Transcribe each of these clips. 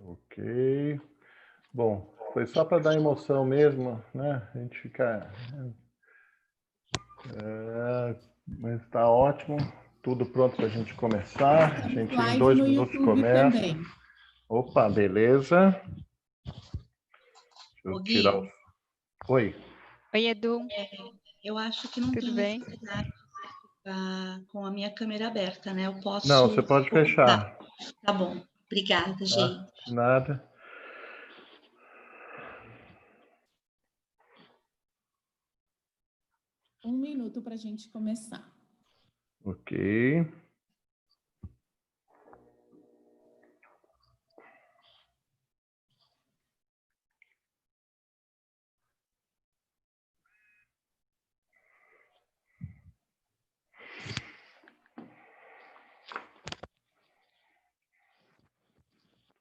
Ok. Bom, foi só para dar emoção mesmo, né? A gente fica... mas está ótimo. Tudo pronto para a gente começar. A gente em 2 minutos começa. Também. Opa, beleza. Deixa eu tirar o... Oi. Oi, Edu. Eu acho que não Tudo tem bem? Com a minha câmera aberta, né? Eu posso... Não, você pode fechar. Tá bom. Obrigada, gente. Nada. Um minuto para a gente começar. Ok.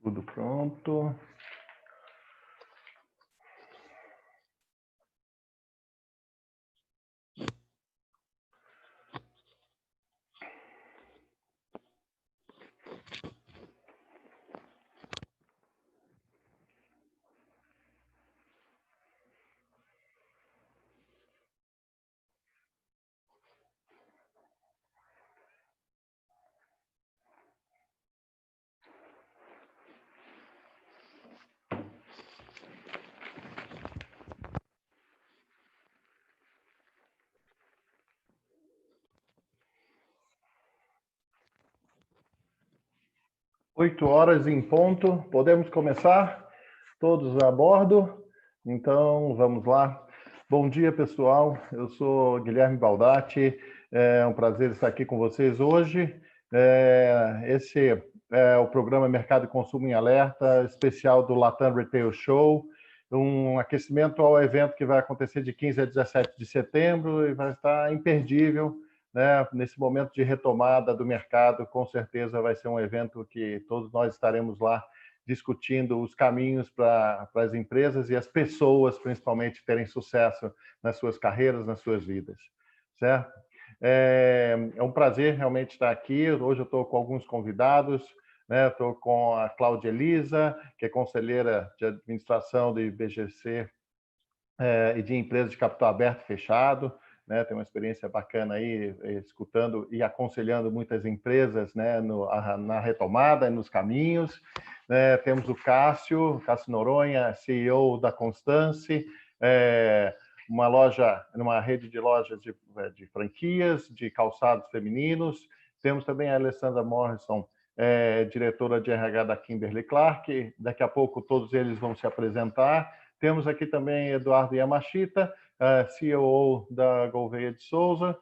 Tudo pronto. Oito horas em ponto, podemos começar? Todos a bordo? Então, vamos lá. Bom dia, pessoal. Eu sou Guilherme Baldatti. É um prazer estar aqui com vocês hoje. Esse é o programa Mercado e Consumo em Alerta, especial do Latam Retail Show, um aquecimento ao evento que vai acontecer de 15 a 17 de setembro e vai estar imperdível. Né? Nesse momento de retomada do mercado, com certeza vai ser um evento que todos nós estaremos lá discutindo os caminhos para as empresas e as pessoas, principalmente, terem sucesso nas suas carreiras, nas suas vidas. Certo? É um prazer realmente estar aqui. Hoje eu estou com alguns convidados. Estou com a Cláudia Elisa, que é conselheira de administração do IBGC e de empresas de capital aberto e fechado. Tem uma experiência bacana aí, escutando e aconselhando muitas empresas na retomada e nos caminhos. Temos o Cássio Noronha, CEO da Constance, uma rede de lojas de franquias, de calçados femininos. Temos também a Alessandra Morrison, diretora de RH da Kimberly-Clark. Daqui a pouco todos eles vão se apresentar. Temos aqui também Eduardo Yamashita, CEO da Gouveia de Souza,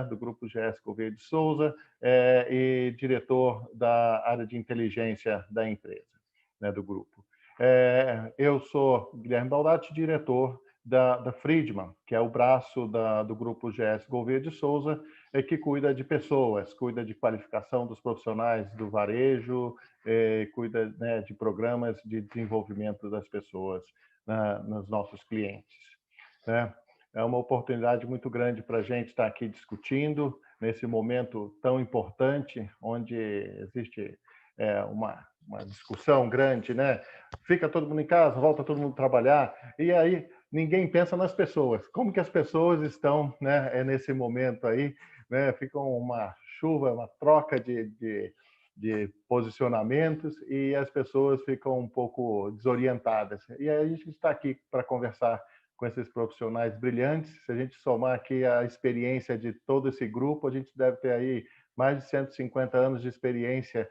do Grupo GS Gouveia de Souza, e diretor da área de inteligência da empresa, do grupo. Eu sou Guilherme Baldatti, diretor da Friedman, que é o braço do Grupo GS Gouveia de Souza, que cuida de pessoas, cuida de qualificação dos profissionais do varejo, cuida de programas de desenvolvimento das pessoas nos nossos clientes. É uma oportunidade muito grande para a gente estar aqui discutindo nesse momento tão importante, onde existe uma discussão grande, Fica todo mundo em casa, volta todo mundo a trabalhar, e aí ninguém pensa nas pessoas. Como que as pessoas estão, nesse momento aí, Fica uma chuva, uma troca de posicionamentos e as pessoas ficam um pouco desorientadas. E aí a gente está aqui para conversar com esses profissionais brilhantes. Se a gente somar aqui a experiência de todo esse grupo, a gente deve ter aí mais de 150 anos de experiência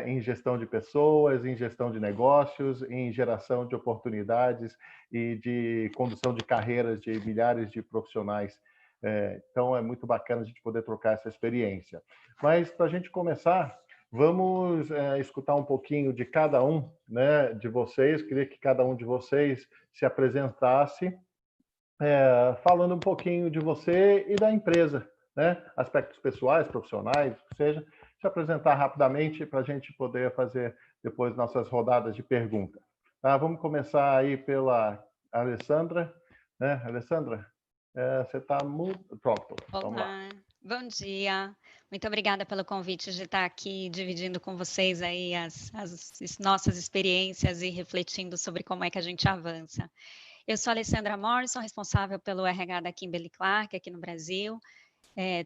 em gestão de pessoas, em gestão de negócios, em geração de oportunidades e de condução de carreiras de milhares de profissionais. Então, é muito bacana a gente poder trocar essa experiência. Mas, para a gente começar, vamos escutar um pouquinho de cada um de vocês. Queria que cada um de vocês se apresentasse, falando um pouquinho de você e da empresa, aspectos pessoais, profissionais, o que seja. se apresentar rapidamente para a gente poder fazer depois nossas rodadas de perguntas. Tá? Vamos começar aí pela Alessandra. Né? Alessandra, você está muito... Pronto, vamos lá. Olá, bom dia. Muito obrigada pelo convite de estar aqui dividindo com vocês aí as nossas experiências e refletindo sobre como é que a gente avança. Eu sou a Alessandra Morrison, responsável pelo RH da Kimberly-Clark aqui no Brasil.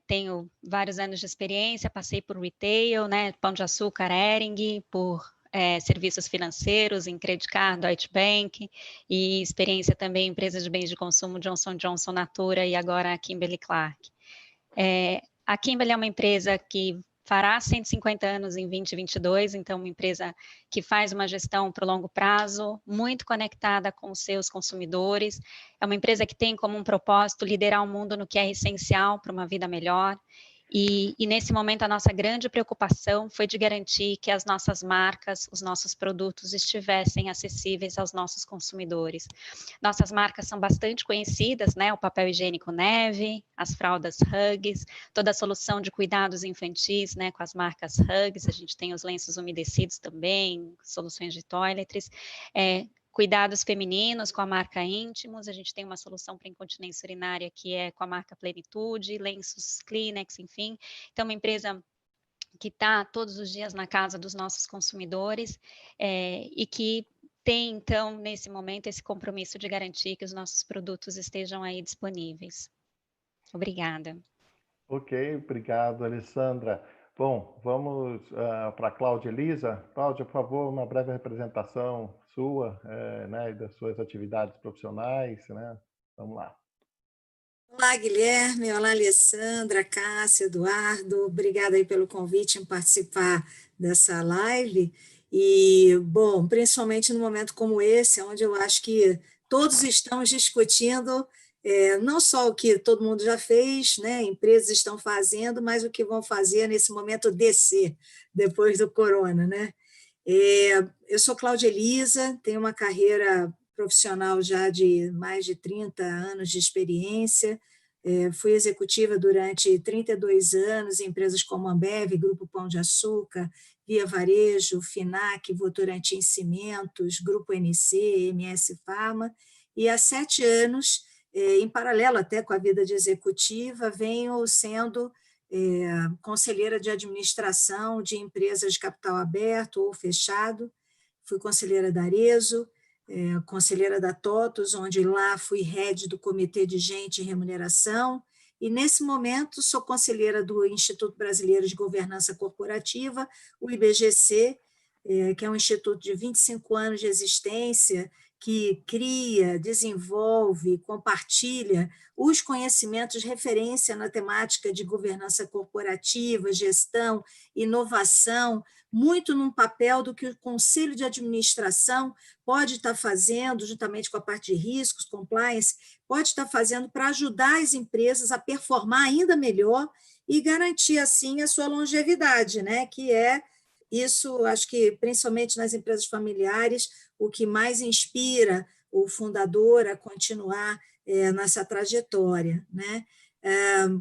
Tenho vários anos de experiência, passei por retail, né, Pão de Açúcar, Hering, por serviços financeiros em Credit Card, Deutsche Bank, e experiência também em empresas de bens de consumo, Johnson & Johnson, Natura e agora a Kimberly-Clark. A Kimberly é uma empresa que fará 150 anos em 2022, então uma empresa que faz uma gestão para o longo prazo, muito conectada com os seus consumidores, é uma empresa que tem como um propósito liderar o mundo no que é essencial para uma vida melhor, e nesse momento a nossa grande preocupação foi de garantir que as nossas marcas, os nossos produtos estivessem acessíveis aos nossos consumidores. Nossas marcas são bastante conhecidas, né? O papel higiênico Neve, as fraldas Huggies, toda a solução de cuidados infantis, né? Com as marcas Huggies, a gente tem os lenços umedecidos também, soluções de toiletries, cuidados femininos com a marca Íntimos, a gente tem uma solução para incontinência urinária que é com a marca Plenitude, lenços Kleenex, enfim. Então, uma empresa que está todos os dias na casa dos nossos consumidores e que tem, então, nesse momento, esse compromisso de garantir que os nossos produtos estejam aí disponíveis. Obrigada. Ok, obrigado, Alessandra. Bom, vamos para a Cláudia Elisa. Cláudia, por favor, uma breve representação sua, né, e das suas atividades profissionais, né? Vamos lá. Olá, Guilherme. Olá, Alessandra, Cássia, Eduardo. Obrigada aí pelo convite em participar dessa live. E, bom, principalmente num momento como esse, onde eu acho que todos estamos discutindo não só o que todo mundo já fez, né, empresas estão fazendo, mas o que vão fazer nesse momento DC, depois do corona, né? Eu sou Cláudia Elisa, tenho uma carreira profissional já de mais de 30 anos de experiência, fui executiva durante 32 anos em empresas como Ambev, Grupo Pão de Açúcar, Via Varejo, Finac, Votorantim Cimentos, Grupo NC, MS Pharma, e há 7 anos, em paralelo até com a vida de executiva, venho sendo conselheira de administração de empresas de capital aberto ou fechado, fui conselheira da Arezzo, conselheira da TOTUS, onde lá fui head do Comitê de Gente e Remuneração, e nesse momento sou conselheira do Instituto Brasileiro de Governança Corporativa, o IBGC, que é um instituto de 25 anos de existência, que cria, desenvolve, compartilha os conhecimentos de referência na temática de governança corporativa, gestão, inovação, muito num papel do que o Conselho de Administração pode estar fazendo, juntamente com a parte de riscos, compliance, pode estar fazendo para ajudar as empresas a performar ainda melhor e garantir, assim, a sua longevidade, né? Que é isso, acho que, principalmente nas empresas familiares, o que mais inspira o fundador a continuar nessa trajetória, né?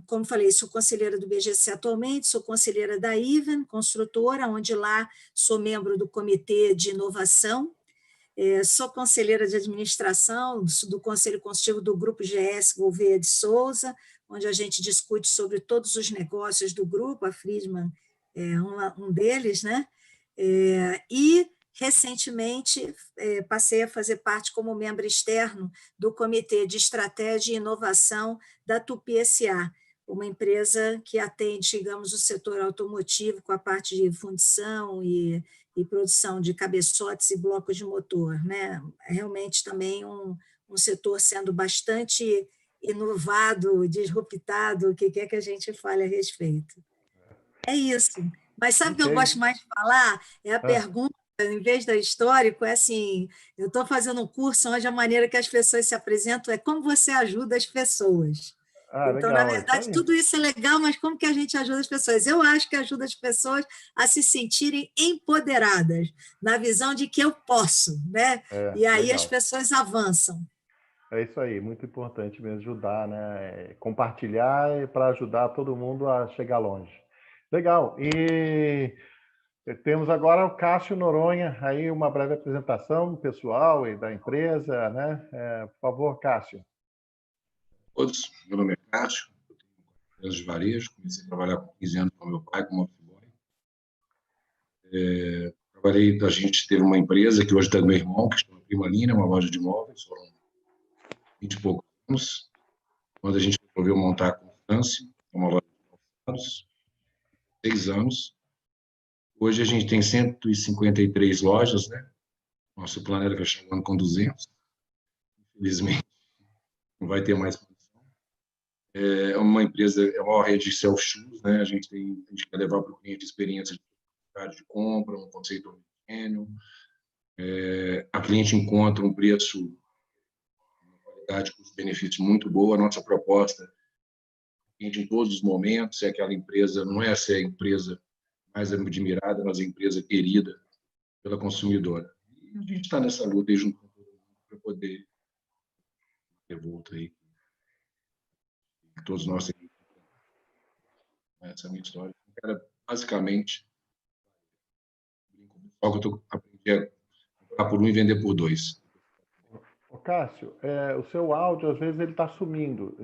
Como falei, sou conselheira do BGC atualmente, sou conselheira da Even, construtora, onde lá sou membro do Comitê de Inovação, sou conselheira de administração do Conselho Consultivo do Grupo GS Gouveia de Souza, onde a gente discute sobre todos os negócios do grupo, a Friedman é um deles, né? E, recentemente, passei a fazer parte como membro externo do Comitê de Estratégia e Inovação da Tupi S.A., uma empresa que atende, digamos, o setor automotivo com a parte de fundição e produção de cabeçotes e blocos de motor, né? Realmente também um setor sendo bastante inovado, disruptado, o que quer que a gente fale a respeito. É isso. Mas sabe o que eu gosto mais de falar? É a pergunta, em vez da histórico, é assim, eu estou fazendo um curso onde a maneira que as pessoas se apresentam é como você ajuda as pessoas. Então, legal, na verdade, tudo isso é legal, mas como que a gente ajuda as pessoas? Eu acho que ajuda as pessoas a se sentirem empoderadas, na visão de que eu posso, né? E aí legal. As pessoas avançam. É isso aí, muito importante mesmo ajudar, né? Compartilhar para ajudar todo mundo a chegar longe. Legal. E temos agora o Cássio Noronha, aí uma breve apresentação do pessoal e da empresa, né? Por favor, Cássio. Todos, meu nome é Cássio, eu tenho empresa de varejo, comecei a trabalhar com 15 anos com meu pai, como office boy. A gente teve uma empresa que hoje está do meu irmão, que chama Prima Linha, uma loja de imóveis, foram 20 e poucos anos, quando a gente resolveu montar a Constância, uma loja de calçados, 6 anos. Hoje a gente tem 153 lojas, né? Nosso plano era fechar o ano com 200. Infelizmente, não vai ter mais condição. É uma empresa, é uma rede de self-shoes, né? A gente quer levar para o cliente experiência de compra, um conceito homogêneo. A cliente encontra um preço, uma qualidade custo-benefício muito boa. A nossa proposta, em todos os momentos, é aquela empresa, não é essa a empresa mais admirada, mas a empresa querida pela consumidora. E a gente está nessa luta aí junto com todo mundo para poder ter volta aí. Todos nós temos essa é a minha história. Era basicamente algo que eu aprendi a comprar por um e vender por 2. Ô, Cássio, o seu áudio, às vezes, ele está sumindo.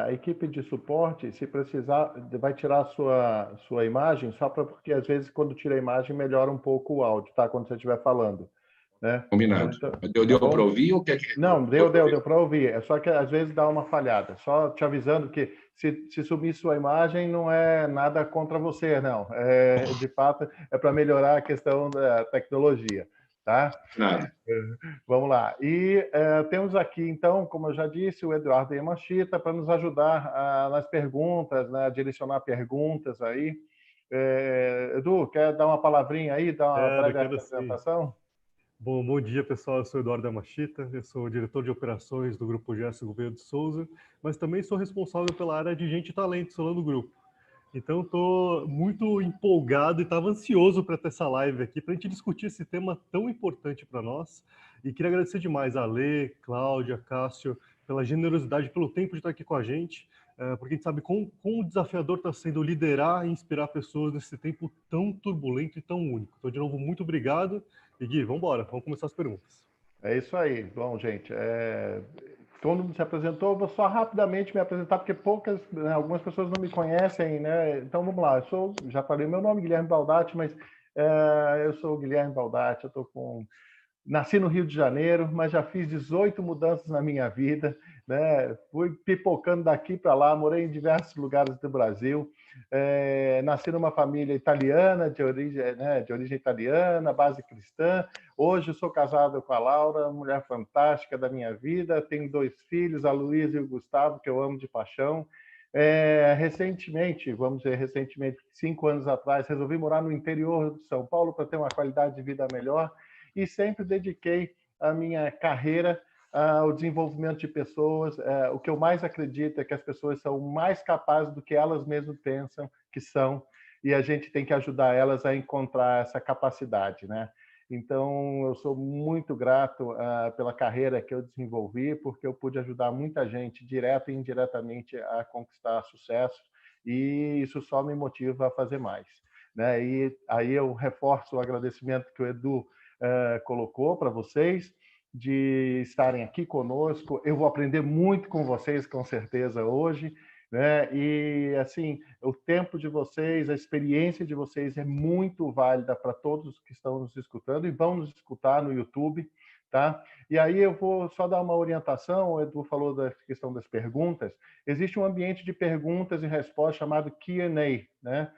A equipe de suporte, se precisar, vai tirar a sua imagem, porque, às vezes, quando tira a imagem, melhora um pouco o áudio, tá? Quando você estiver falando. Né? Combinado. Então, deu para ouvir ou quer que... Não, deu para ouvir. É só que, às vezes, dá uma falhada. Só te avisando que, se sumir sua imagem, não é nada contra você, não. De fato, é para melhorar a questão da tecnologia. Tá? Nada. Vamos lá. E temos aqui, então, como eu já disse, o Eduardo Yamashita para nos ajudar nas perguntas, né, a direcionar perguntas aí. Edu, quer dar uma palavrinha aí, dar uma breve apresentação? Bom dia, pessoal. Eu sou o Eduardo Yamashita, eu sou diretor de operações do Grupo Gesso Gouveia de Souza, mas também sou responsável pela área de gente e talento lá no grupo. Então, estou muito empolgado e estava ansioso para ter essa live aqui, para a gente discutir esse tema tão importante para nós. E queria agradecer demais a Lê, Cláudia, Cássio, pela generosidade, pelo tempo de estar aqui com a gente, porque a gente sabe quão desafiador está sendo liderar e inspirar pessoas nesse tempo tão turbulento e tão único. Então, de novo, muito obrigado. E Gui, vamos embora, vamos começar as perguntas. É isso aí. Bom, gente, todo mundo se apresentou, vou só rapidamente me apresentar, porque algumas pessoas não me conhecem, né? Então, vamos lá. Já falei meu nome, Guilherme Baldatti, mas eu sou o Guilherme Baldatti, nasci no Rio de Janeiro, mas já fiz 18 mudanças na minha vida, né? Fui pipocando daqui para lá, morei em diversos lugares do Brasil. Nasci numa família italiana, de origem italiana, base cristã. Hoje sou casado com a Laura, mulher fantástica da minha vida. Tenho 2 filhos, a Luísa e o Gustavo, que eu amo de paixão. Recentemente, 5 anos atrás, resolvi morar no interior de São Paulo para ter uma qualidade de vida melhor e sempre dediquei a minha carreira ao desenvolvimento de pessoas. O que eu mais acredito é que as pessoas são mais capazes do que elas mesmas pensam que são, e a gente tem que ajudar elas a encontrar essa capacidade, né? Então, eu sou muito grato pela carreira que eu desenvolvi, porque eu pude ajudar muita gente, direto e indiretamente, a conquistar sucesso, e isso só me motiva a fazer mais, né? E aí eu reforço o agradecimento que o Edu colocou para vocês, de estarem aqui conosco. Eu vou aprender muito com vocês, com certeza, hoje, né? E, assim, o tempo de vocês, a experiência de vocês é muito válida para todos que estão nos escutando e vão nos escutar no YouTube, tá? E aí eu vou só dar uma orientação. O Edu falou da questão das perguntas. Existe um ambiente de perguntas e respostas chamado Q&A, né?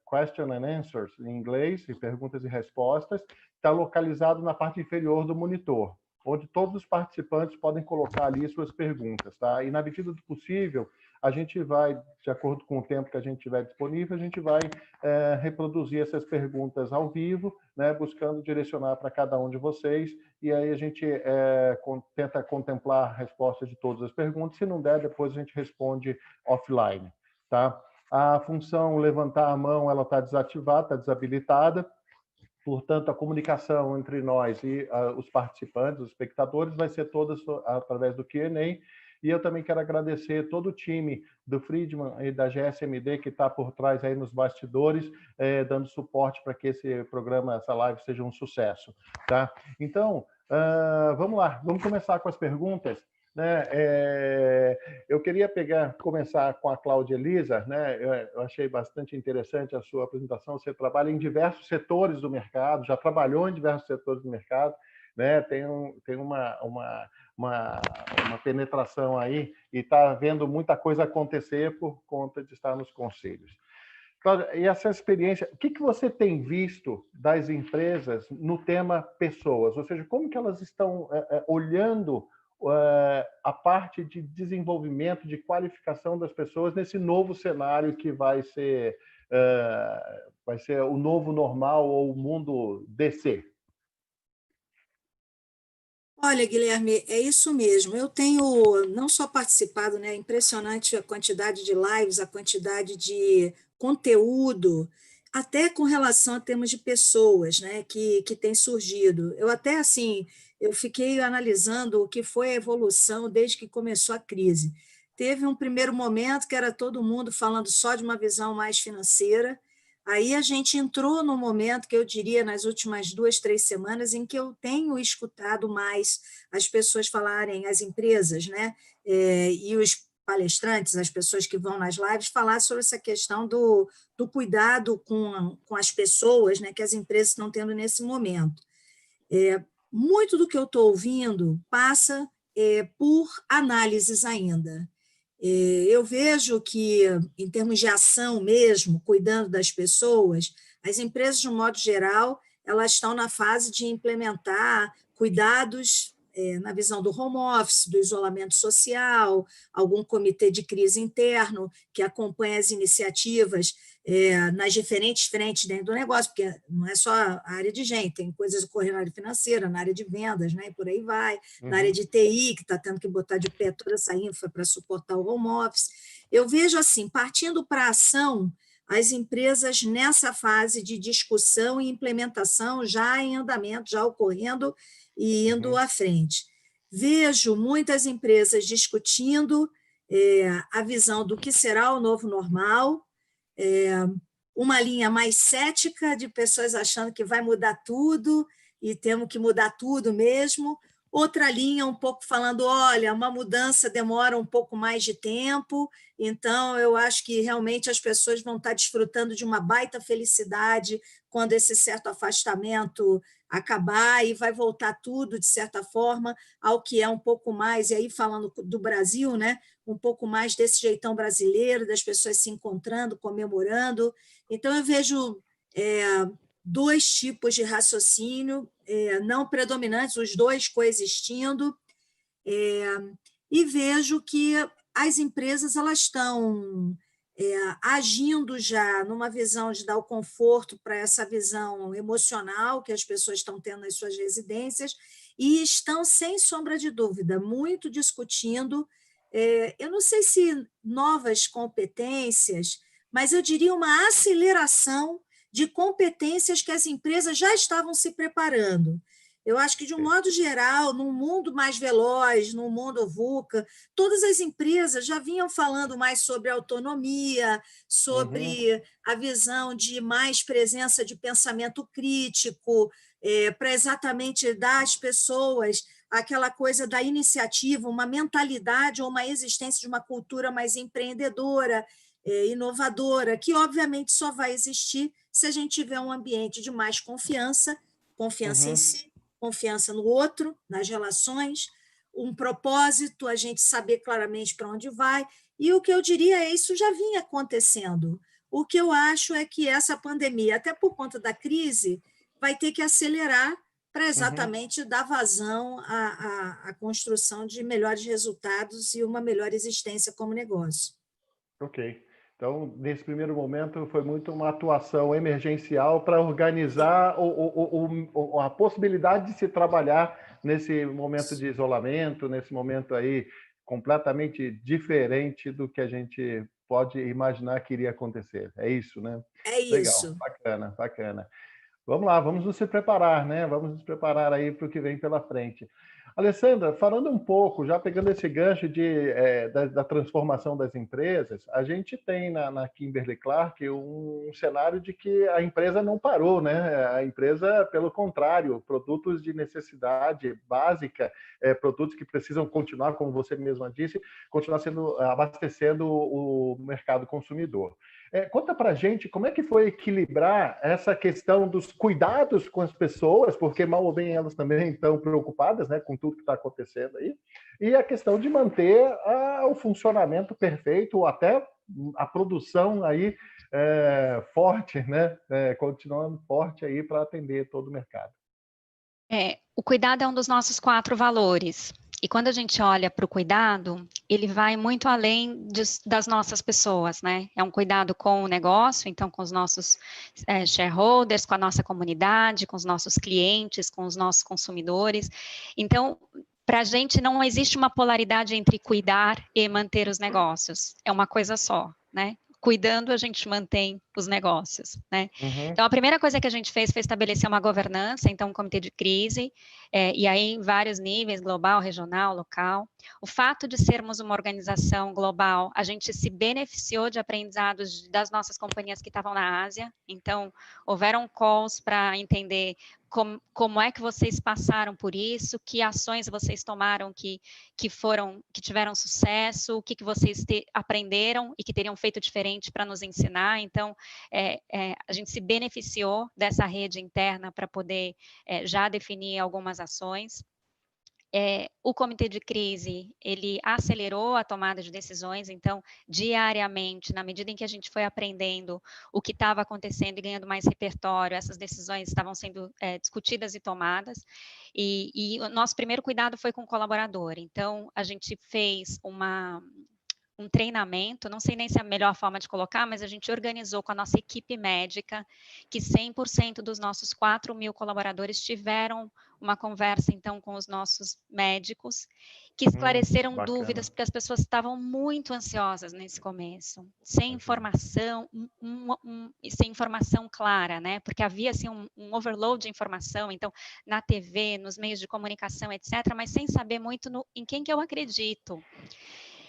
Question and Answers, em inglês, e perguntas e respostas. Está localizado na parte inferior do monitor, onde todos os participantes podem colocar ali suas perguntas, tá? E, na medida do possível, a gente vai, de acordo com o tempo que a gente tiver disponível, a gente vai reproduzir essas perguntas ao vivo, né, buscando direcionar para cada um de vocês, e aí a gente tenta contemplar a resposta de todas as perguntas. Se não der, depois a gente responde offline, tá? A função levantar a mão, ela está desativada, está desabilitada. Portanto, a comunicação entre nós e os participantes, os espectadores, vai ser toda através do Q&A. E eu também quero agradecer todo o time do Friedman e da GSMD que está por trás aí nos bastidores, dando suporte para que esse programa, essa live seja um sucesso. Tá? Então, vamos lá, vamos começar com as perguntas. Né? Eu queria começar com a Cláudia Elisa, né? Eu achei bastante interessante a sua apresentação. Você trabalha em diversos setores do mercado, já trabalhou em diversos setores do mercado, né? Tem uma penetração aí e está vendo muita coisa acontecer por conta de estar nos conselhos. Cláudia, e essa experiência, o que você tem visto das empresas no tema pessoas? Ou seja, como que elas estão olhando a parte de desenvolvimento, de qualificação das pessoas nesse novo cenário que vai ser o novo normal ou o mundo DC? Olha, Guilherme, é isso mesmo. Eu tenho não só participado, né? É impressionante a quantidade de lives, a quantidade de conteúdo, até com relação a temas de pessoas, né? Que tem surgido. Eu até assim, eu fiquei analisando o que foi a evolução desde que começou a crise. Teve um primeiro momento que era todo mundo falando só de uma visão mais financeira. Aí a gente entrou no momento que eu diria nas últimas 2, 3 semanas em que eu tenho escutado mais as pessoas falarem, as empresas, né, e os palestrantes, as pessoas que vão nas lives, falar sobre essa questão do cuidado com as pessoas, né, que as empresas estão tendo nesse momento. Muito do que eu estou ouvindo passa por análises ainda. Eu vejo que, em termos de ação mesmo, cuidando das pessoas, as empresas, de um modo geral, elas estão na fase de implementar cuidados na visão do home office, do isolamento social, algum comitê de crise interno que acompanha as iniciativas nas diferentes frentes dentro do negócio, porque não é só a área de gente, tem coisas ocorrendo na área financeira, na área de vendas, né, e por aí vai, na área de TI, que está tendo que botar de pé toda essa infra para suportar o home office. Eu vejo assim, partindo para a ação, as empresas nessa fase de discussão e implementação já em andamento, já ocorrendo e indo à frente. Vejo muitas empresas discutindo a visão do que será o novo normal, uma linha mais cética de pessoas achando que vai mudar tudo e temos que mudar tudo mesmo, outra linha um pouco falando, olha, uma mudança demora um pouco mais de tempo, então eu acho que realmente as pessoas vão estar desfrutando de uma baita felicidade quando esse certo afastamento acabar e vai voltar tudo, de certa forma, ao que é um pouco mais, e aí falando do Brasil, né, um pouco mais desse jeitão brasileiro, das pessoas se encontrando, comemorando. Então, eu vejo 2 tipos de raciocínio, não predominantes, os 2 coexistindo, e vejo que as empresas elas estão agindo já numa visão de dar o conforto para essa visão emocional que as pessoas estão tendo nas suas residências e estão, sem sombra de dúvida, muito discutindo, eu não sei se novas competências, mas eu diria uma aceleração de competências que as empresas já estavam se preparando. Eu acho que, de um modo geral, num mundo mais veloz, num mundo VUCA, todas as empresas já vinham falando mais sobre autonomia, sobre a visão de mais presença de pensamento crítico, para exatamente dar às pessoas aquela coisa da iniciativa, uma mentalidade ou uma existência de uma cultura mais empreendedora, inovadora, que, obviamente, só vai existir se a gente tiver um ambiente de mais confiança, confiança em si, confiança no outro, nas relações, um propósito, a gente saber claramente para onde vai. E o que eu diria é isso já vinha acontecendo. O que eu acho é que essa pandemia, até por conta da crise, vai ter que acelerar para exatamente dar vazão à construção de melhores resultados e uma melhor existência como negócio. Ok. Então, nesse primeiro momento, foi muito uma atuação emergencial para organizar a possibilidade de se trabalhar nesse momento de isolamento, nesse momento aí completamente diferente do que a gente pode imaginar que iria acontecer. É isso, né? É isso. Legal, bacana, bacana. Vamos lá, vamos nos preparar, né? Vamos nos preparar aí para o que vem pela frente. Alessandra, falando um pouco, já pegando esse gancho da transformação das empresas, a gente tem na Kimberly-Clark um cenário de que a empresa não parou, né? A empresa, pelo contrário, produtos de necessidade básica, produtos que precisam continuar, como você mesma disse, continuar abastecendo o mercado consumidor. Conta para a gente como é que foi equilibrar essa questão dos cuidados com as pessoas, porque mal ou bem elas também estão preocupadas, né, com tudo que está acontecendo aí, e a questão de manter o funcionamento perfeito, ou até a produção aí forte, né, continuando forte aí para atender todo o mercado. O cuidado é um dos nossos 4 valores. E quando a gente olha para o cuidado, ele vai muito além das nossas pessoas, né? É um cuidado com o negócio, então com os nossos shareholders, com a nossa comunidade, com os nossos clientes, com os nossos consumidores. Então, para a gente não existe uma polaridade entre cuidar e manter os negócios. É uma coisa só, né? Cuidando, a gente mantém os negócios, né? Uhum. Então, a primeira coisa que a gente fez foi estabelecer uma governança, então um comitê de crise, e aí em vários níveis, global, regional, local. O fato de sermos uma organização global, a gente se beneficiou de aprendizados das nossas companhias que estavam na Ásia, então houveram calls para entender como é que vocês passaram por isso, que ações vocês tomaram que tiveram sucesso, o que vocês aprenderam e que teriam feito diferente para nos ensinar. Então, a gente se beneficiou dessa rede interna para poder já definir algumas ações. O comitê de crise, ele acelerou a tomada de decisões, então, diariamente, na medida em que a gente foi aprendendo o que estava acontecendo e ganhando mais repertório, essas decisões estavam sendo discutidas e tomadas, e o nosso primeiro cuidado foi com o colaborador. Então, a gente fez um treinamento, não sei nem se é a melhor forma de colocar, mas a gente organizou com a nossa equipe médica, que 100% dos nossos 4.000 colaboradores tiveram uma conversa, então, com os nossos médicos, que esclareceram dúvidas, porque as pessoas estavam muito ansiosas nesse começo, sem informação, sem informação clara, né, porque havia, assim, um overload de informação, então, na TV, nos meios de comunicação, etc., mas sem saber muito em quem que eu acredito.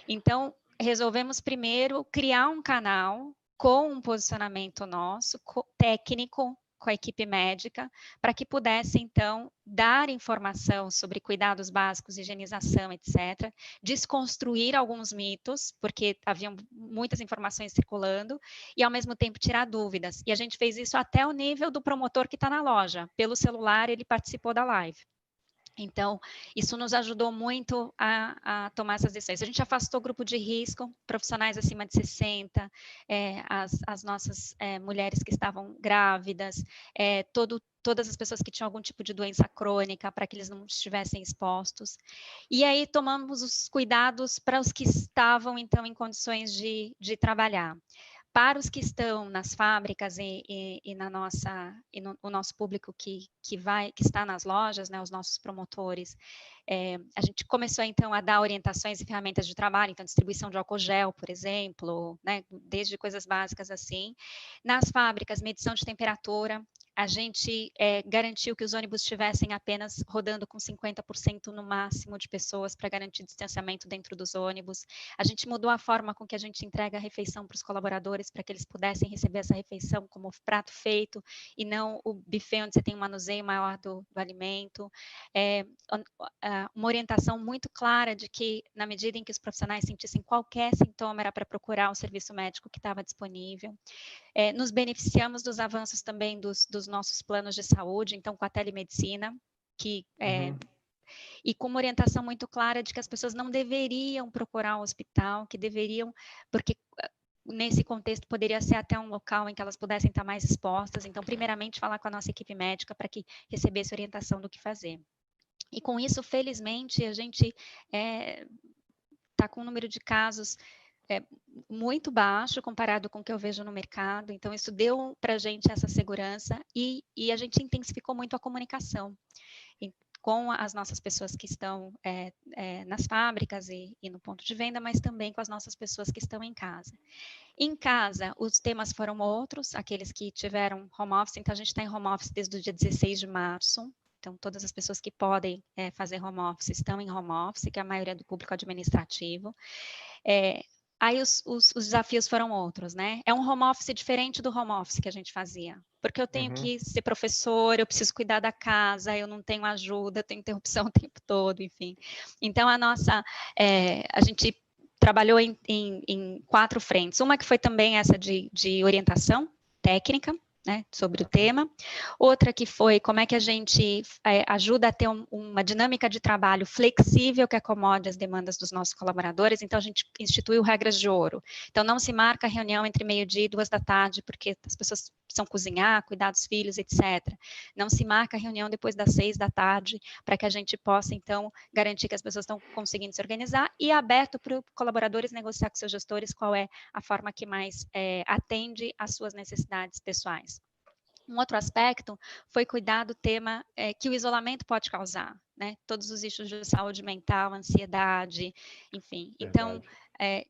Então, resolvemos primeiro criar um canal com um posicionamento nosso, técnico, com a equipe médica, para que pudesse, então, dar informação sobre cuidados básicos, higienização, etc., desconstruir alguns mitos, porque haviam muitas informações circulando, e, ao mesmo tempo, tirar dúvidas. E a gente fez isso até o nível do promotor que está na loja. Pelo celular, ele participou da live. Então, isso nos ajudou muito a tomar essas decisões. A gente afastou grupo de risco, profissionais acima de 60, as nossas mulheres que estavam grávidas, todas as pessoas que tinham algum tipo de doença crônica, para que eles não estivessem expostos. E aí tomamos os cuidados para os que estavam, então, em condições de trabalhar. Para os que estão nas fábricas e no nosso público que está nas lojas, né, os nossos promotores, a gente começou então a dar orientações e ferramentas de trabalho, então distribuição de álcool gel, por exemplo, né, desde coisas básicas assim. Nas fábricas, medição de temperatura. A gente garantiu que os ônibus estivessem apenas rodando com 50% no máximo de pessoas para garantir distanciamento dentro dos ônibus. A gente mudou a forma com que a gente entrega a refeição para os colaboradores, para que eles pudessem receber essa refeição como prato feito e não o buffet onde você tem um manuseio maior do alimento. Uma orientação muito clara de que, na medida em que os profissionais sentissem qualquer sintoma, era para procurar o serviço médico que estava disponível. Nos beneficiamos dos avanços também dos nossos planos de saúde, então com a telemedicina, e com uma orientação muito clara de que as pessoas não deveriam procurar o hospital, que deveriam, porque nesse contexto poderia ser até um local em que elas pudessem estar mais expostas, então primeiramente falar com a nossa equipe médica para que recebesse orientação do que fazer. E com isso, felizmente, a gente está com um número de casos muito baixo comparado com o que eu vejo no mercado, então isso deu para a gente essa segurança e a gente intensificou muito a comunicação com as nossas pessoas que estão nas fábricas e no ponto de venda, mas também com as nossas pessoas que estão em casa. Em casa, os temas foram outros, aqueles que tiveram home office, então a gente está em home office desde o dia 16 de março, Então, todas as pessoas que podem fazer home office estão em home office, que é a maioria do público administrativo. Aí os desafios foram outros, né? É um home office diferente do home office que a gente fazia, porque eu tenho que ser professor, eu preciso cuidar da casa, eu não tenho ajuda, eu tenho interrupção o tempo todo, enfim. Então, a gente trabalhou em 4 frentes. Uma que foi também essa de orientação técnica, né, sobre o tema. Outra que foi como é que a gente ajuda a ter uma dinâmica de trabalho flexível que acomode as demandas dos nossos colaboradores. Então, a gente instituiu regras de ouro. Então, não se marca reunião entre meio-dia e 2 da tarde, porque as pessoas precisam cozinhar, cuidar dos filhos, etc. Não se marca reunião depois das 6 da tarde, para que a gente possa, então, garantir que as pessoas estão conseguindo se organizar e aberto para os colaboradores negociar com seus gestores qual é a forma que mais atende às suas necessidades pessoais. Um outro aspecto foi cuidar do tema que o isolamento pode causar, né? Todos os issues de saúde mental, ansiedade, enfim. Então,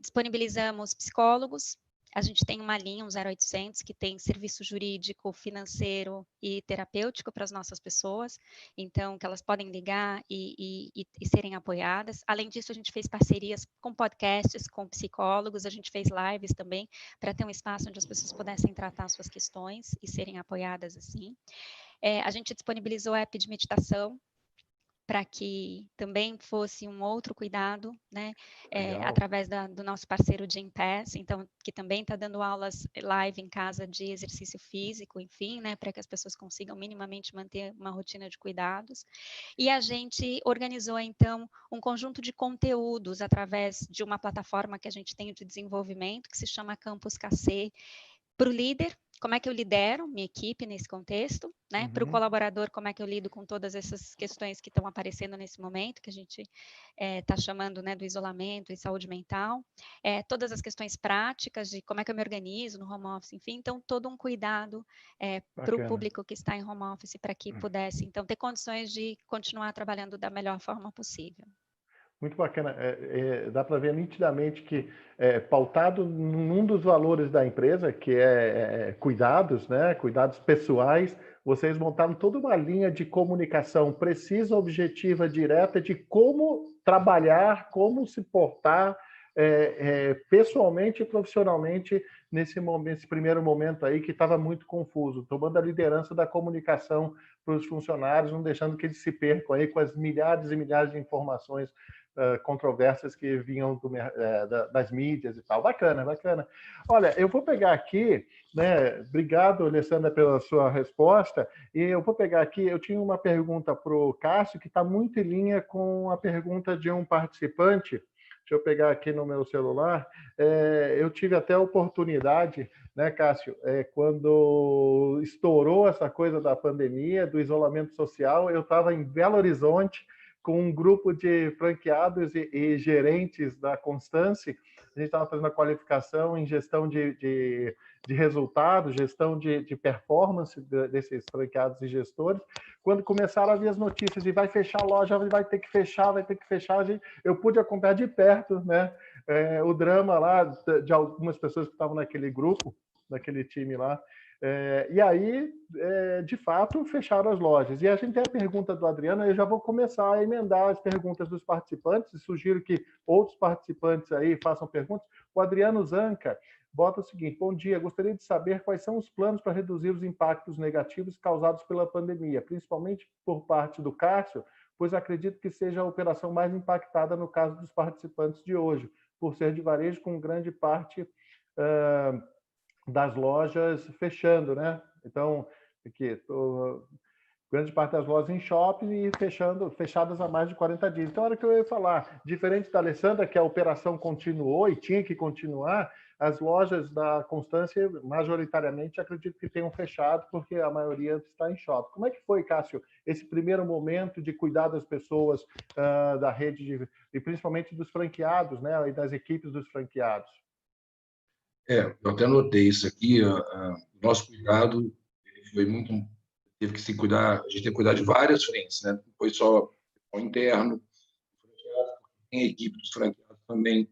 disponibilizamos psicólogos. A gente tem uma linha, um 0800, que tem serviço jurídico, financeiro e terapêutico para as nossas pessoas, então, que elas podem ligar e serem apoiadas. Além disso, a gente fez parcerias com podcasts, com psicólogos, a gente fez lives também, para ter um espaço onde as pessoas pudessem tratar suas questões e serem apoiadas assim. A gente disponibilizou a app de meditação, para que também fosse um outro cuidado, né, através do nosso parceiro Gympass, então, que também está dando aulas live em casa de exercício físico, enfim, né, para que as pessoas consigam minimamente manter uma rotina de cuidados. E a gente organizou, então, um conjunto de conteúdos através de uma plataforma que a gente tem de desenvolvimento, que se chama Campus KC, para o líder, como é que eu lidero minha equipe nesse contexto, né? Para o colaborador, como é que eu lido com todas essas questões que estão aparecendo nesse momento, que a gente está chamando, né, do isolamento e saúde mental, todas as questões práticas de como é que eu me organizo no home office, enfim, então todo um cuidado para o público que está em home office, para que pudesse, então, ter condições de continuar trabalhando da melhor forma possível. Muito bacana. Dá para ver nitidamente que, pautado num dos valores da empresa, que é cuidados, né? Cuidados pessoais, vocês montaram toda uma linha de comunicação precisa, objetiva, direta, de como trabalhar, como se portar pessoalmente e profissionalmente nesse primeiro momento aí que estava muito confuso, tomando a liderança da comunicação para os funcionários, não deixando que eles se percam aí com as milhares e milhares de informações controversas que vinham das mídias e tal. Bacana, bacana. Olha, eu vou pegar aqui, né? Obrigado, Alessandra, pela sua resposta. E eu vou pegar aqui, eu tinha uma pergunta para o Cássio, que está muito em linha com a pergunta de um participante. Deixa eu pegar aqui no meu celular. Eu tive até a oportunidade, né, Cássio, quando estourou essa coisa da pandemia, do isolamento social, eu estava em Belo Horizonte, com um grupo de franqueados e gerentes da Constance. A gente estava fazendo a qualificação em gestão de resultados, gestão de performance desses franqueados e gestores. Quando começaram a vir as notícias de vai fechar a loja, vai ter que fechar, eu pude acompanhar de perto, né, o drama lá de algumas pessoas que estavam naquele grupo, naquele time lá. E aí, de fato, fecharam as lojas. E a gente tem a pergunta do Adriano, eu já vou começar a emendar as perguntas dos participantes, sugiro que outros participantes aí façam perguntas. O Adriano Zanca bota o seguinte: bom dia, gostaria de saber quais são os planos para reduzir os impactos negativos causados pela pandemia, principalmente por parte do Cássio, pois acredito que seja a operação mais impactada no caso dos participantes de hoje, por ser de varejo com grande parte das lojas fechando, né? Então, aqui, grande parte das lojas em shopping e fechadas há mais de 40 dias. Então, a hora que eu ia falar, diferente da Alessandra, que a operação continuou e tinha que continuar, as lojas da Constância, majoritariamente, acredito que tenham fechado, porque a maioria está em shopping. Como é que foi, Cássio, esse primeiro momento de cuidar das pessoas da rede, e principalmente dos franqueados, né? E das equipes dos franqueados? Eu até notei isso aqui, o nosso cuidado foi muito, teve que se cuidar, a gente tem que cuidar de várias frentes, né? Não foi só o interno, tem a equipe dos franqueados também,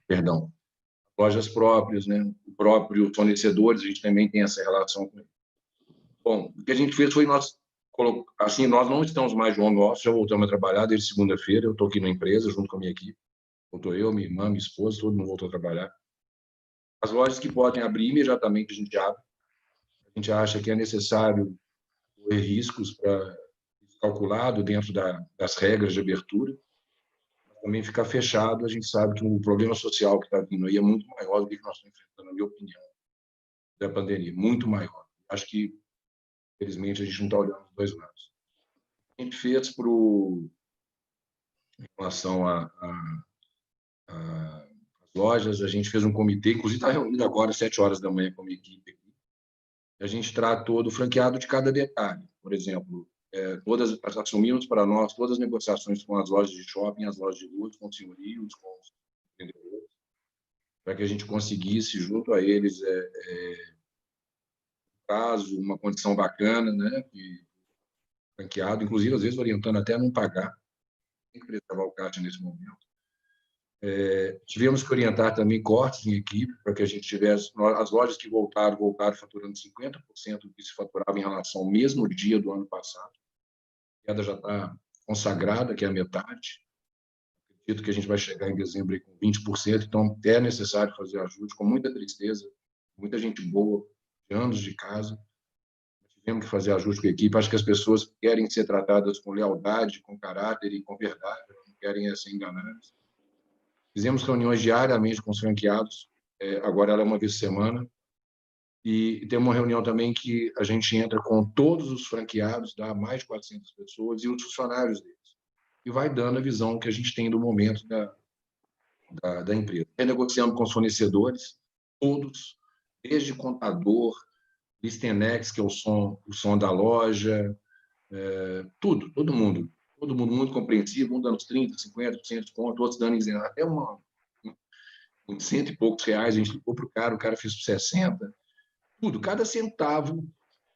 perdão, lojas próprias, né? O próprio fornecedores, a gente também tem essa relação com ele. Bom, o que a gente fez foi nós assim, nós não estamos mais de home office, já voltamos a trabalhar desde segunda-feira. Eu estou aqui na empresa junto com a minha equipe. Voltou eu, minha irmã, minha esposa, todo mundo voltou a trabalhar. As lojas que podem abrir imediatamente, a gente abre. A gente acha que é necessário correr riscos para calculado dentro das regras de abertura. Também ficar fechado, a gente sabe que o problema social que está vindo aí é muito maior do que nós estamos enfrentando, na minha opinião, da pandemia, muito maior. Acho que, infelizmente, a gente não está olhando os dois lados. A gente fez em relação às lojas, a gente fez um comitê, inclusive está reunido agora às 7 horas da manhã com a minha equipe aqui. A gente tratou do franqueado de cada detalhe. Por exemplo, assumimos para nós todas as negociações com as lojas de shopping, as lojas de luz, com os senhorios, com os vendedores, para que a gente conseguisse, junto a eles, caso, uma condição bacana, né, franqueado, inclusive, às vezes, orientando até a não pagar. Tem que preservar o caixa nesse momento. Tivemos que orientar também cortes em equipe, para que a gente tivesse... As lojas que voltaram faturando 50% do que se faturava em relação ao mesmo dia do ano passado. A queda já está consagrada, que é a metade. Acredito que a gente vai chegar em dezembro aí com 20%, então é necessário fazer ajuste, com muita tristeza, muita gente boa, de anos de casa. Tivemos que fazer ajuste com a equipe. Acho que as pessoas querem ser tratadas com lealdade, com caráter e com verdade, não querem ser enganadas. Fizemos reuniões diariamente com os franqueados, agora ela é uma vez por semana, e tem uma reunião também que a gente entra com todos os franqueados, dá mais de 400 pessoas, e os funcionários deles, e vai dando a visão que a gente tem do momento da empresa. Renegociamos com os fornecedores, todos, desde contador, Listenex, que é o som da loja, todo mundo muito compreensivo, um dando 30%, 50% de desconto, outros dando até uns 100 e poucos reais, a gente ligou para o cara fez por 60%, tudo, cada centavo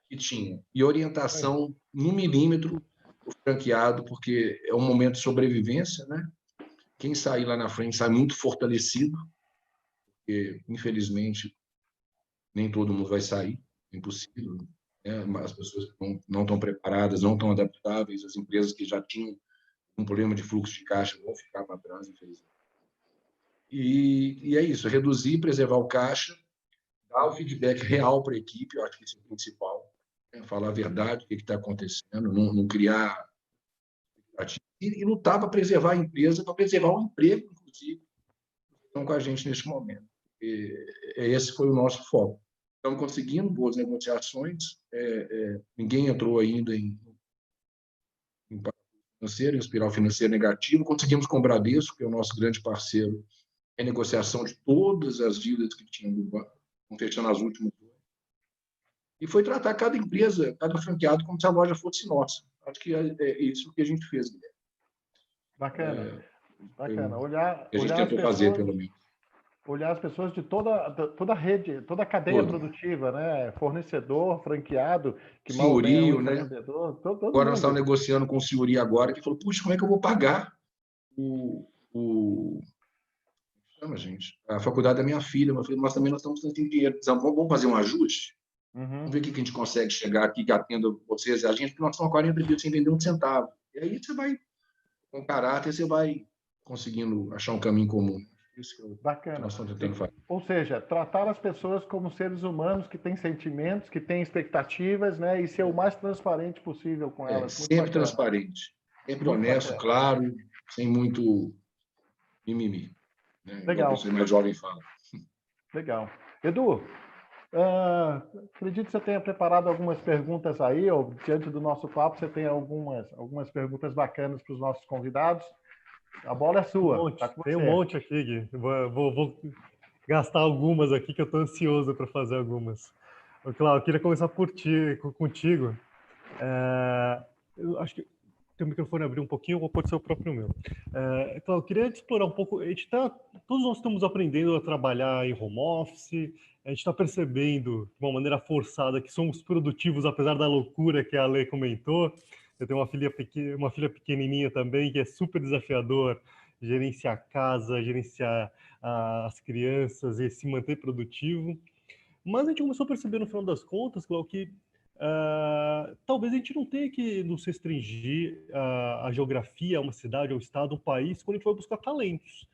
que tinha. E orientação no milímetro o franqueado, porque é um momento de sobrevivência, né? Quem sair lá na frente sai muito fortalecido, porque, infelizmente, nem todo mundo vai sair, é impossível. As pessoas não estão preparadas, não estão adaptáveis, as empresas que já tinham um problema de fluxo de caixa vão ficar para trás, infelizmente. E é isso, reduzir, preservar o caixa, dar o feedback real para a equipe, eu acho que isso é o principal, falar a verdade, o que está acontecendo, não criar... E lutar para preservar a empresa, para preservar o emprego, inclusive, que estão com a gente neste momento. Esse foi o nosso foco. Estamos conseguindo boas negociações, ninguém entrou ainda em financeiro, em espiral financeira negativa. Conseguimos com o Bradesco, que é o nosso grande parceiro, em negociação de todas as dívidas que tinham do banco, fechando as últimas duas. E foi tratar cada empresa, cada franqueado, como se a loja fosse nossa. Acho que é isso que a gente fez, Guilherme. Bacana. A gente tentou fazer, pelo menos. Olhar as pessoas de toda a rede, toda a cadeia produtiva, né? Fornecedor, franqueado, que senhorio, mal né? vendedor, agora nós estamos negociando com o senhorio agora, que falou, puxa, como é que eu vou pagar chama, gente, a faculdade da minha filha? Eu falei, nós também estamos sem dinheiro, vamos fazer um ajuste? Vamos ver o que a gente consegue chegar aqui, que atenda vocês e a gente, porque nós estamos há 40 dias sem vender um centavo. E aí você vai, com caráter, você vai conseguindo achar um caminho comum. Isso que nós estamos tentando fazer. Ou seja, tratar as pessoas como seres humanos que têm sentimentos, que têm expectativas, né? E ser o mais transparente possível com elas. Sempre transparente, sempre honesto, claro, sem muito mimimi. Né? Legal. A pessoa mais jovem fala. Legal. Edu, acredito que você tenha preparado algumas perguntas aí, ou diante do nosso papo, você tem algumas perguntas bacanas para os nossos convidados. A bola é sua. Tem um monte aqui, Gui. Vou gastar algumas aqui, que eu estou ansioso para fazer algumas. Cláudio, eu queria começar contigo. Eu acho que teu microfone abriu um pouquinho, ou pode ser o próprio meu. Cláudio, eu queria explorar um pouco. Todos nós estamos aprendendo a trabalhar em home office, a gente está percebendo, de uma maneira forçada, que somos produtivos, apesar da loucura que a Lê comentou. Eu tenho uma filha pequenininha também, que é super desafiador gerenciar a casa, gerenciar as crianças e se manter produtivo. Mas a gente começou a perceber, no final das contas, Cláudio, que talvez a gente não tenha que nos restringir a geografia, a uma cidade, ao estado, um país, quando a gente vai buscar talentos.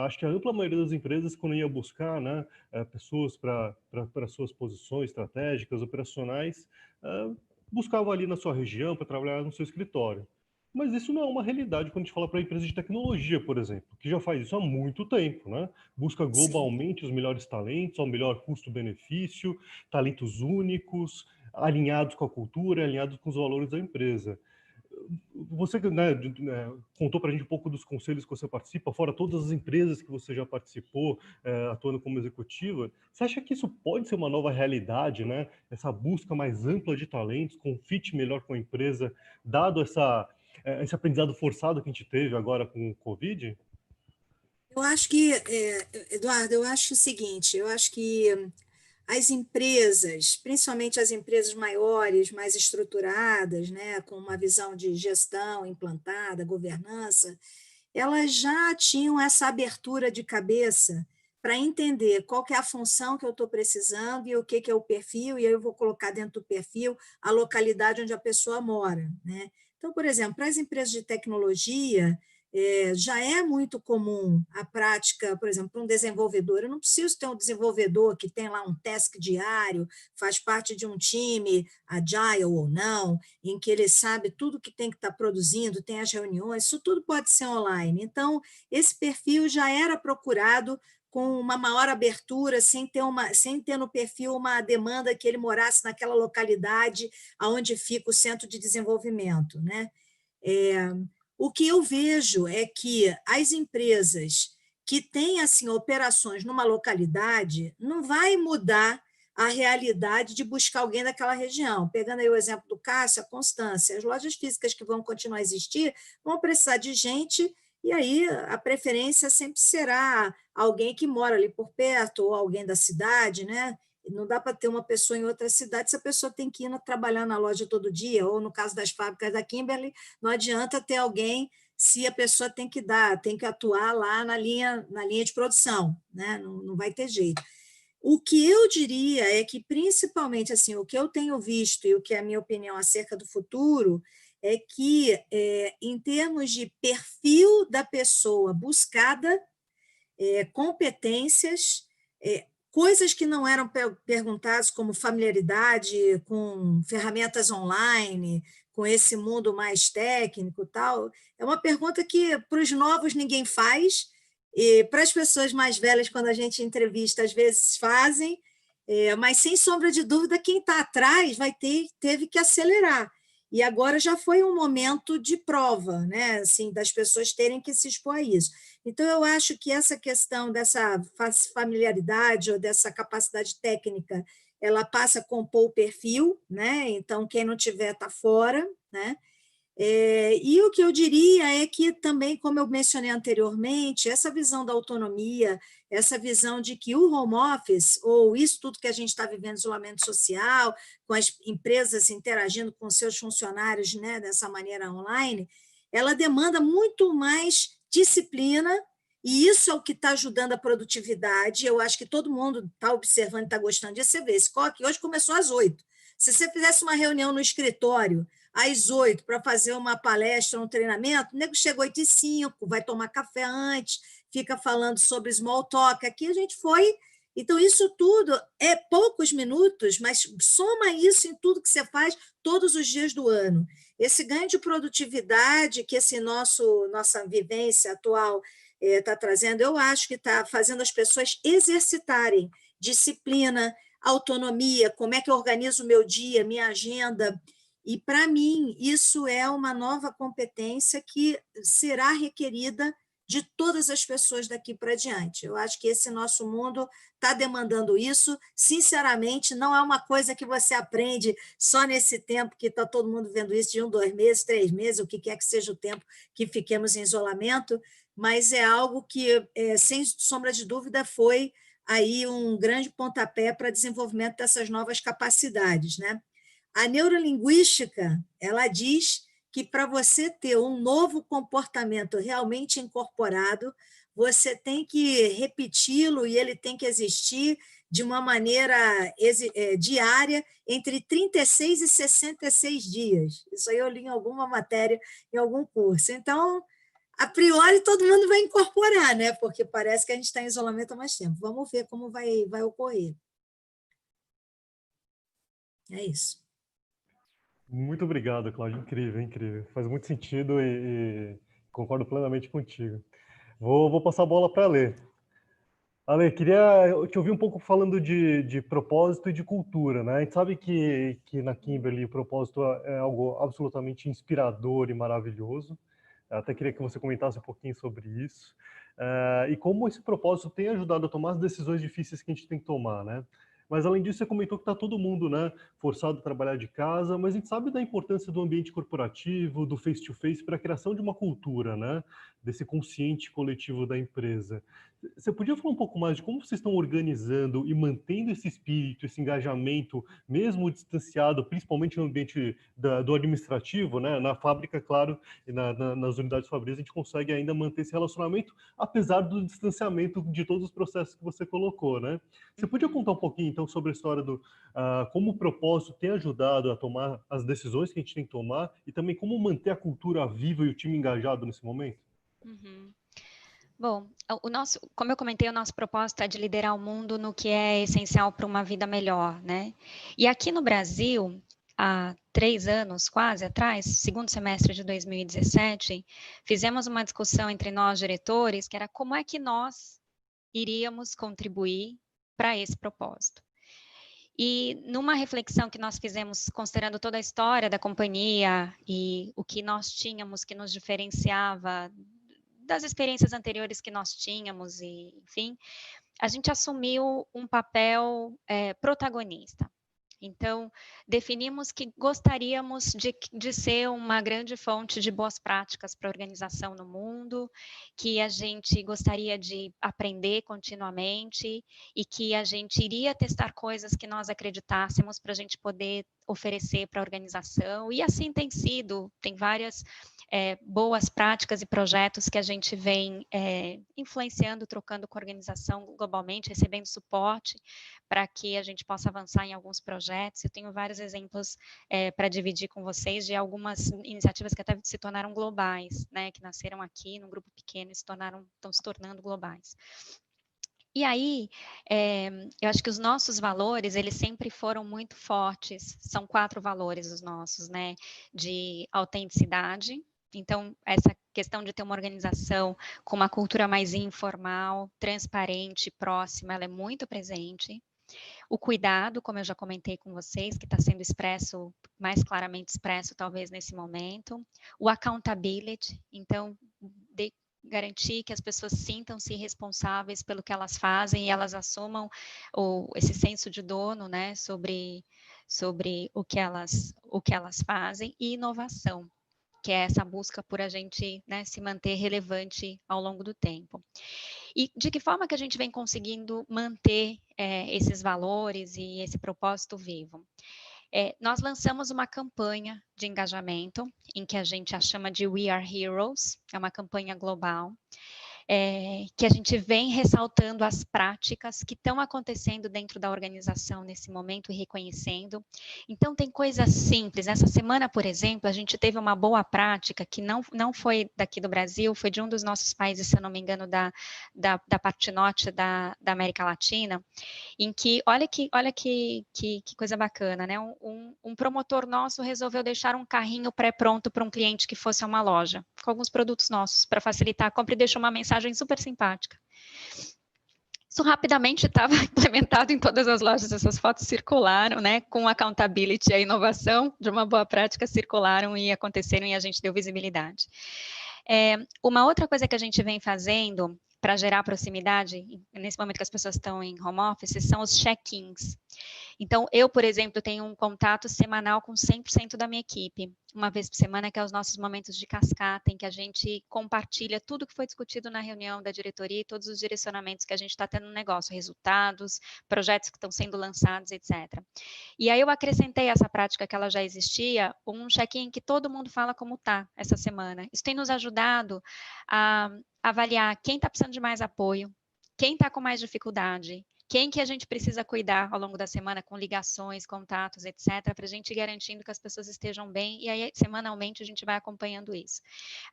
Acho que a ampla maioria das empresas, quando ia buscar, né, pessoas para suas posições estratégicas, operacionais, buscava ali na sua região para trabalhar no seu escritório. Mas isso não é uma realidade quando a gente fala para empresas de tecnologia, por exemplo, que já faz isso há muito tempo, né? Busca globalmente os melhores talentos, ao melhor custo-benefício, talentos únicos, alinhados com a cultura, alinhados com os valores da empresa. Você, né, contou para a gente um pouco dos conselhos que você participa, fora todas as empresas que você já participou, atuando como executiva. Você acha que isso pode ser uma nova realidade, né? Essa busca mais ampla de talentos, com um fit melhor com a empresa, dado esse aprendizado forçado que a gente teve agora com o Covid? Eu acho que, Eduardo, eu acho o seguinte, eu acho que as empresas, principalmente as empresas maiores, mais estruturadas, né, com uma visão de gestão implantada, governança, elas já tinham essa abertura de cabeça para entender qual que é a função que eu estou precisando e o que é o perfil, e aí eu vou colocar dentro do perfil a localidade onde a pessoa mora, né? Então, por exemplo, para as empresas de tecnologia, já é muito comum a prática, por exemplo, para um desenvolvedor. Eu não preciso ter um desenvolvedor que tem lá um task diário, faz parte de um time, agile ou não, em que ele sabe tudo que tem que estar produzindo, tem as reuniões, isso tudo pode ser online. Então, esse perfil já era procurado com uma maior abertura, sem ter no perfil uma demanda que ele morasse naquela localidade onde fica o centro de desenvolvimento, né? O que eu vejo é que as empresas que têm assim, operações numa localidade não vai mudar a realidade de buscar alguém daquela região. Pegando aí o exemplo do Cássio, a Constância, as lojas físicas que vão continuar a existir vão precisar de gente, e aí a preferência sempre será alguém que mora ali por perto, ou alguém da cidade, né? Não dá para ter uma pessoa em outra cidade se a pessoa tem que ir trabalhar na loja todo dia, ou no caso das fábricas da Kimberly, não adianta ter alguém se a pessoa tem que atuar lá na linha de produção, né? Não vai ter jeito. O que eu diria é que, principalmente, assim, o que eu tenho visto e o que é a minha opinião acerca do futuro é que, em termos de perfil da pessoa buscada, competências, coisas que não eram perguntadas, como familiaridade com ferramentas online, com esse mundo mais técnico, tal, é uma pergunta que para os novos ninguém faz, e para as pessoas mais velhas, quando a gente entrevista, às vezes fazem, mas sem sombra de dúvida, quem está atrás teve que acelerar. E agora já foi um momento de prova, né? Assim, das pessoas terem que se expor a isso. Então, eu acho que essa questão dessa familiaridade ou dessa capacidade técnica, ela passa a compor o perfil, né? Então, quem não tiver está fora, né? E o que eu diria é que também, como eu mencionei anteriormente, essa visão da autonomia, essa visão de que o home office, ou isso tudo que a gente está vivendo, isolamento social, com as empresas interagindo com seus funcionários, né, dessa maneira online, ela demanda muito mais disciplina, e isso é o que está ajudando a produtividade. Eu acho que todo mundo está observando, está gostando disso. Você vê, esse COC hoje começou às 8. Se você fizesse uma reunião no escritório às 8 para fazer uma palestra, um treinamento, o nego chega 8h05, vai tomar café antes, fica falando sobre small talk. Aqui a gente foi. Então, isso tudo é poucos minutos, mas soma isso em tudo que você faz todos os dias do ano. Esse ganho de produtividade que nossa vivência atual está trazendo, eu acho que está fazendo as pessoas exercitarem disciplina, autonomia, como é que eu organizo o meu dia, minha agenda. E, para mim, isso é uma nova competência que será requerida de todas as pessoas daqui para diante. Eu acho que esse nosso mundo está demandando isso. Sinceramente, não é uma coisa que você aprende só nesse tempo que está todo mundo vendo isso, de 1, 2 meses, 3 meses, o que quer que seja o tempo que fiquemos em isolamento, mas é algo que, sem sombra de dúvida, foi aí um grande pontapé para o desenvolvimento dessas novas capacidades, né? A neurolinguística, ela diz que para você ter um novo comportamento realmente incorporado, você tem que repeti-lo e ele tem que existir de uma maneira diária entre 36 e 66 dias. Isso aí eu li em alguma matéria, em algum curso. Então, a priori, todo mundo vai incorporar, né? Porque parece que a gente está em isolamento há mais tempo. Vamos ver como vai ocorrer. É isso. Muito obrigado, Cláudio. Incrível, incrível. Faz muito sentido e concordo plenamente contigo. Vou passar a bola para a Lê. Ale, queria te ouvir um pouco falando de propósito e de cultura, né? A gente sabe que na Kimberly o propósito é algo absolutamente inspirador e maravilhoso. Eu até queria que você comentasse um pouquinho sobre isso. E como esse propósito tem ajudado a tomar as decisões difíceis que a gente tem que tomar, né? Mas, além disso, você comentou que está todo mundo, né, forçado a trabalhar de casa, mas a gente sabe da importância do ambiente corporativo, do face-to-face, para a criação de uma cultura, né, desse consciente coletivo da empresa. Você podia falar um pouco mais de como vocês estão organizando e mantendo esse espírito, esse engajamento, mesmo distanciado, principalmente no ambiente do administrativo, né? Na fábrica, claro, e nas unidades fabris, a gente consegue ainda manter esse relacionamento, apesar do distanciamento de todos os processos que você colocou, né? Você podia contar um pouquinho, então, sobre a história do como o propósito tem ajudado a tomar as decisões que a gente tem que tomar e também como manter a cultura viva e o time engajado nesse momento? Uhum. Bom, como eu comentei, o nosso propósito é de liderar o mundo no que é essencial para uma vida melhor, né? E aqui no Brasil, há 3 anos, quase atrás, segundo semestre de 2017, fizemos uma discussão entre nós, diretores, que era como é que nós iríamos contribuir para esse propósito. E numa reflexão que nós fizemos, considerando toda a história da companhia e o que nós tínhamos que nos diferenciava das experiências anteriores que nós tínhamos, e, enfim, a gente assumiu um papel protagonista. Então, definimos que gostaríamos de ser uma grande fonte de boas práticas para a organização no mundo, que a gente gostaria de aprender continuamente e que a gente iria testar coisas que nós acreditássemos para a gente poder oferecer para a organização. E assim tem sido, tem várias boas práticas e projetos que a gente vem influenciando, trocando com a organização globalmente, recebendo suporte para que a gente possa avançar em alguns projetos. Eu tenho vários exemplos para dividir com vocês de algumas iniciativas que até se tornaram globais, né, que nasceram aqui num grupo pequeno e estão se tornando globais. E aí, eu acho que os nossos valores, eles sempre foram muito fortes. São 4 valores os nossos, né? De autenticidade. Então, essa questão de ter uma organização com uma cultura mais informal, transparente, próxima, ela é muito presente. O cuidado, como eu já comentei com vocês, que está sendo expresso, mais claramente expresso, talvez, nesse momento. O accountability, então, garantir que as pessoas sintam-se responsáveis pelo que elas fazem e elas assumam esse senso de dono, né, sobre o que elas fazem. E inovação, que é essa busca por a gente, né, se manter relevante ao longo do tempo. E de que forma que a gente vem conseguindo manter esses valores e esse propósito vivo? Nós lançamos uma campanha de engajamento, em que a gente a chama de We Are Heroes, é uma campanha global, que a gente vem ressaltando as práticas que estão acontecendo dentro da organização nesse momento e reconhecendo. Então, tem coisas simples. Essa semana, por exemplo, a gente teve uma boa prática que não foi daqui do Brasil, foi de um dos nossos países, se eu não me engano, da parte norte da América Latina, em que, olha que coisa bacana, né? Um promotor nosso resolveu deixar um carrinho pré-pronto para um cliente que fosse a uma loja, com alguns produtos nossos, para facilitar a compra, e deixou uma mensagem super simpática. Isso rapidamente estava implementado em todas as lojas, essas fotos circularam, né, com accountability e a inovação de uma boa prática circularam e aconteceram e a gente deu visibilidade. Uma outra coisa que a gente vem fazendo para gerar proximidade, nesse momento que as pessoas estão em home office, são os check-ins. Então, eu, por exemplo, tenho um contato semanal com 100% da minha equipe, uma vez por semana, que é os nossos momentos de cascata, em que a gente compartilha tudo que foi discutido na reunião da diretoria e todos os direcionamentos que a gente está tendo no negócio, resultados, projetos que estão sendo lançados, etc. E aí eu acrescentei essa prática que ela já existia, um check-in que todo mundo fala como está essa semana. Isso tem nos ajudado a avaliar quem está precisando de mais apoio, quem está com mais dificuldade, quem que a gente precisa cuidar ao longo da semana com ligações, contatos, etc., para a gente ir garantindo que as pessoas estejam bem, e aí semanalmente a gente vai acompanhando isso.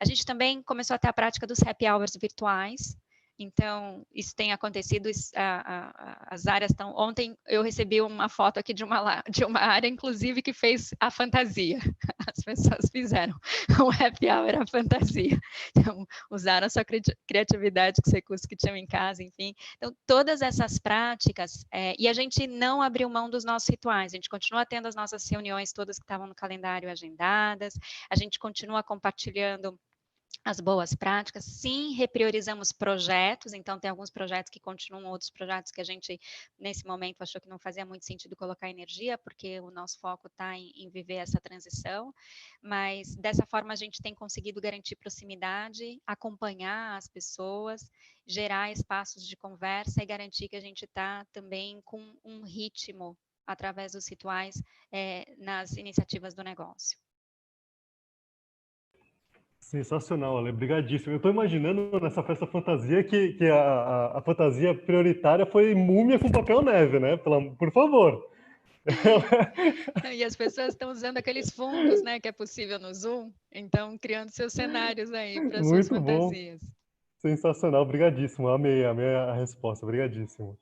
A gente também começou a ter a prática dos happy hours virtuais, então, isso tem acontecido, as áreas estão... Ontem eu recebi uma foto aqui de uma área, inclusive, que fez a fantasia. As pessoas fizeram um happy hour à fantasia. Então, usaram a sua criatividade, os recursos que tinham em casa, enfim. Então, todas essas práticas, e a gente não abriu mão dos nossos rituais, a gente continua tendo as nossas reuniões todas que estavam no calendário agendadas, a gente continua compartilhando as boas práticas, sim, repriorizamos projetos, então tem alguns projetos que continuam, outros projetos que a gente, nesse momento, achou que não fazia muito sentido colocar energia, porque o nosso foco está em viver essa transição, mas dessa forma a gente tem conseguido garantir proximidade, acompanhar as pessoas, gerar espaços de conversa e garantir que a gente está também com um ritmo através dos rituais nas iniciativas do negócio. Sensacional, Ale, obrigadíssimo. Eu estou imaginando nessa festa fantasia que a fantasia prioritária foi múmia com papel neve, né? Por favor. E as pessoas estão usando aqueles fundos, né, que é possível no Zoom, então criando seus cenários aí para suas fantasias. Sensacional, obrigadíssimo. Amei a resposta, obrigadíssimo.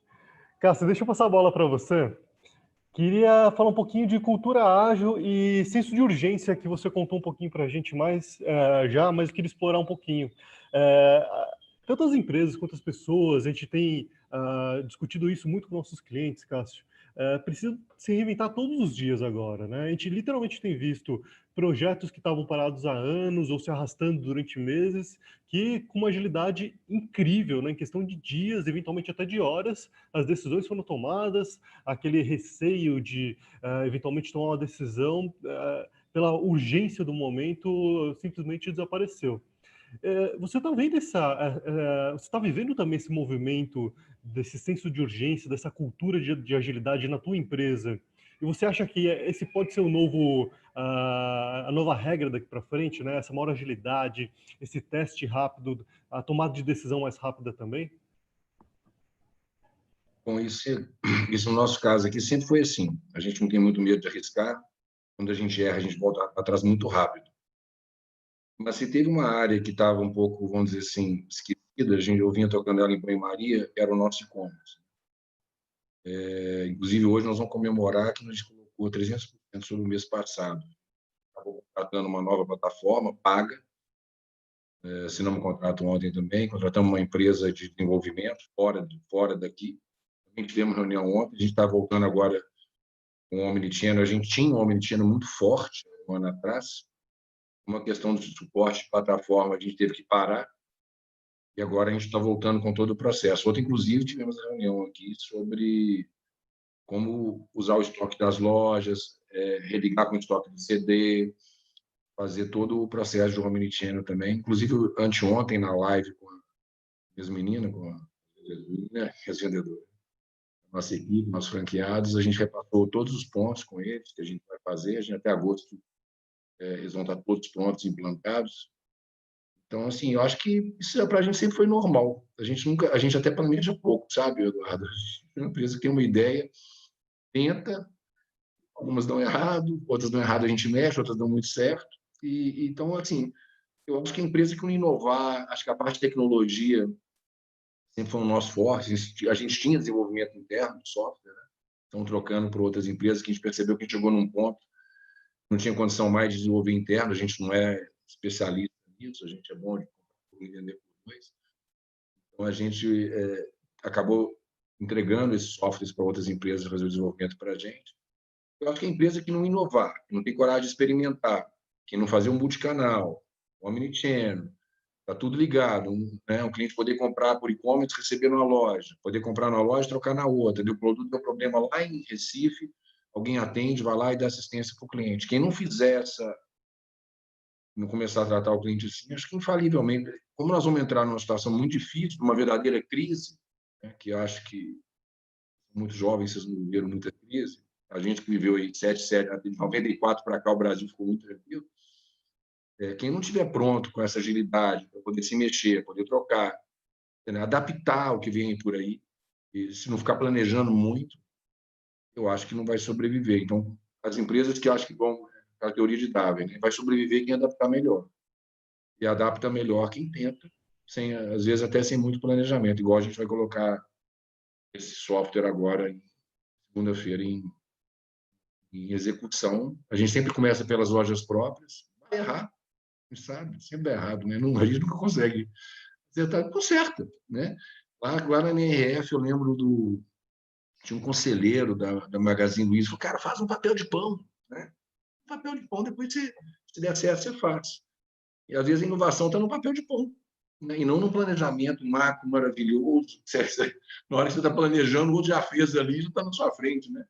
Cássia, deixa eu passar a bola para você. Queria falar um pouquinho de cultura ágil e senso de urgência, que você contou um pouquinho para a gente mais já, mas eu queria explorar um pouquinho. Tanto as empresas quanto as pessoas, a gente tem discutido isso muito com nossos clientes, Cássio. Precisa se reinventar todos os dias agora, né? A gente literalmente tem visto projetos que estavam parados há anos ou se arrastando durante meses, que com uma agilidade incrível, né? Em questão de dias, eventualmente até de horas, as decisões foram tomadas, aquele receio de eventualmente tomar uma decisão pela urgência do momento simplesmente desapareceu. Você está vendo você está vivendo também esse movimento desse senso de urgência, dessa cultura de agilidade na tua empresa? E você acha que esse pode ser a nova regra daqui para frente, né? Essa maior agilidade, esse teste rápido, a tomada de decisão mais rápida também? Bom, isso no nosso caso aqui sempre foi assim. A gente não tem muito medo de arriscar. Quando a gente erra, a gente volta atrás muito rápido. Mas se teve uma área que estava um pouco, vamos dizer assim, esquecida, eu vinha tocando ela em banho-maria, era o nosso e-commerce. Inclusive, hoje nós vamos comemorar que a gente colocou 300% sobre o mês passado. Acabou contratando uma nova plataforma, paga. Assinamos um contrato ontem também, contratamos uma empresa de desenvolvimento fora daqui. A gente tivemos reunião ontem, a gente está voltando agora com o Omnichannel. A gente tinha um Omnichannel muito forte um ano atrás. Uma questão de suporte de plataforma, a gente teve que parar. E agora a gente está voltando com todo o processo. Ontem, inclusive, tivemos uma reunião aqui sobre como usar o estoque das lojas, religar com o estoque de CD, fazer todo o processo de Omnichannel também. Inclusive, anteontem, na live com as meninas, com as vendedoras, nossa equipe, nossos franqueados, a gente repassou todos os pontos com eles que a gente vai fazer. A gente até agosto eles vão estar todos prontos, implantados. Então, assim, eu acho que isso para a gente sempre foi normal. A gente até planeja pouco, sabe, Eduardo? A gente é uma empresa que tem uma ideia, tenta, algumas dão errado, outras dão errado, a gente mexe, outras dão muito certo. Então, assim, eu acho que a empresa que não inovar, acho que a parte de tecnologia sempre foi o nosso forte. A gente tinha desenvolvimento interno de software, né? Então, trocando por outras empresas, que a gente percebeu que a gente chegou num ponto, não tinha condição mais de desenvolver interno, a gente não é especialista nisso, a gente é bom de vender por dois. Então, a gente acabou entregando esses softwares para outras empresas fazer o desenvolvimento para a gente. Eu acho que a empresa que não inovar, que não tem coragem de experimentar, que não fazer um multicanal, omnichannel, está tudo ligado, né? O cliente poder comprar por e-commerce, receber na loja, poder comprar na loja, trocar na outra. O produto deu problema lá em Recife, alguém atende, vai lá e dá assistência para o cliente. Quem não fizer não começar a tratar o cliente assim, acho que infalivelmente, como nós vamos entrar numa situação muito difícil, numa verdadeira crise, né, que eu acho que muitos jovens vocês não viveram muita crise, a gente que viveu aí de 94 para cá, o Brasil ficou muito tranquilo. Quem não estiver pronto com essa agilidade para poder se mexer, poder trocar, né, adaptar o que vem por aí, E se não ficar planejando muito, eu acho que não vai sobreviver. Então, as empresas que eu acho que vão, a teoria de Darwin, né? Vai sobreviver quem adaptar melhor. E adapta melhor quem tenta, sem, às vezes até sem muito planejamento, igual a gente vai colocar esse software agora, segunda-feira, em execução. A gente sempre começa pelas lojas próprias, vai errar, sabe? Sempre é errado, né? A gente nunca consegue. Você conserta, né? Lá na NRF, eu lembro tinha um conselheiro da Magazine Luiza, falou, cara, faz um papel de pão, né? Um papel de pão, depois se der certo, você faz. E às vezes a inovação está no papel de pão, né? E não no planejamento macro maravilhoso. Na hora que você está planejando, o outro já fez ali, já está na sua frente, né?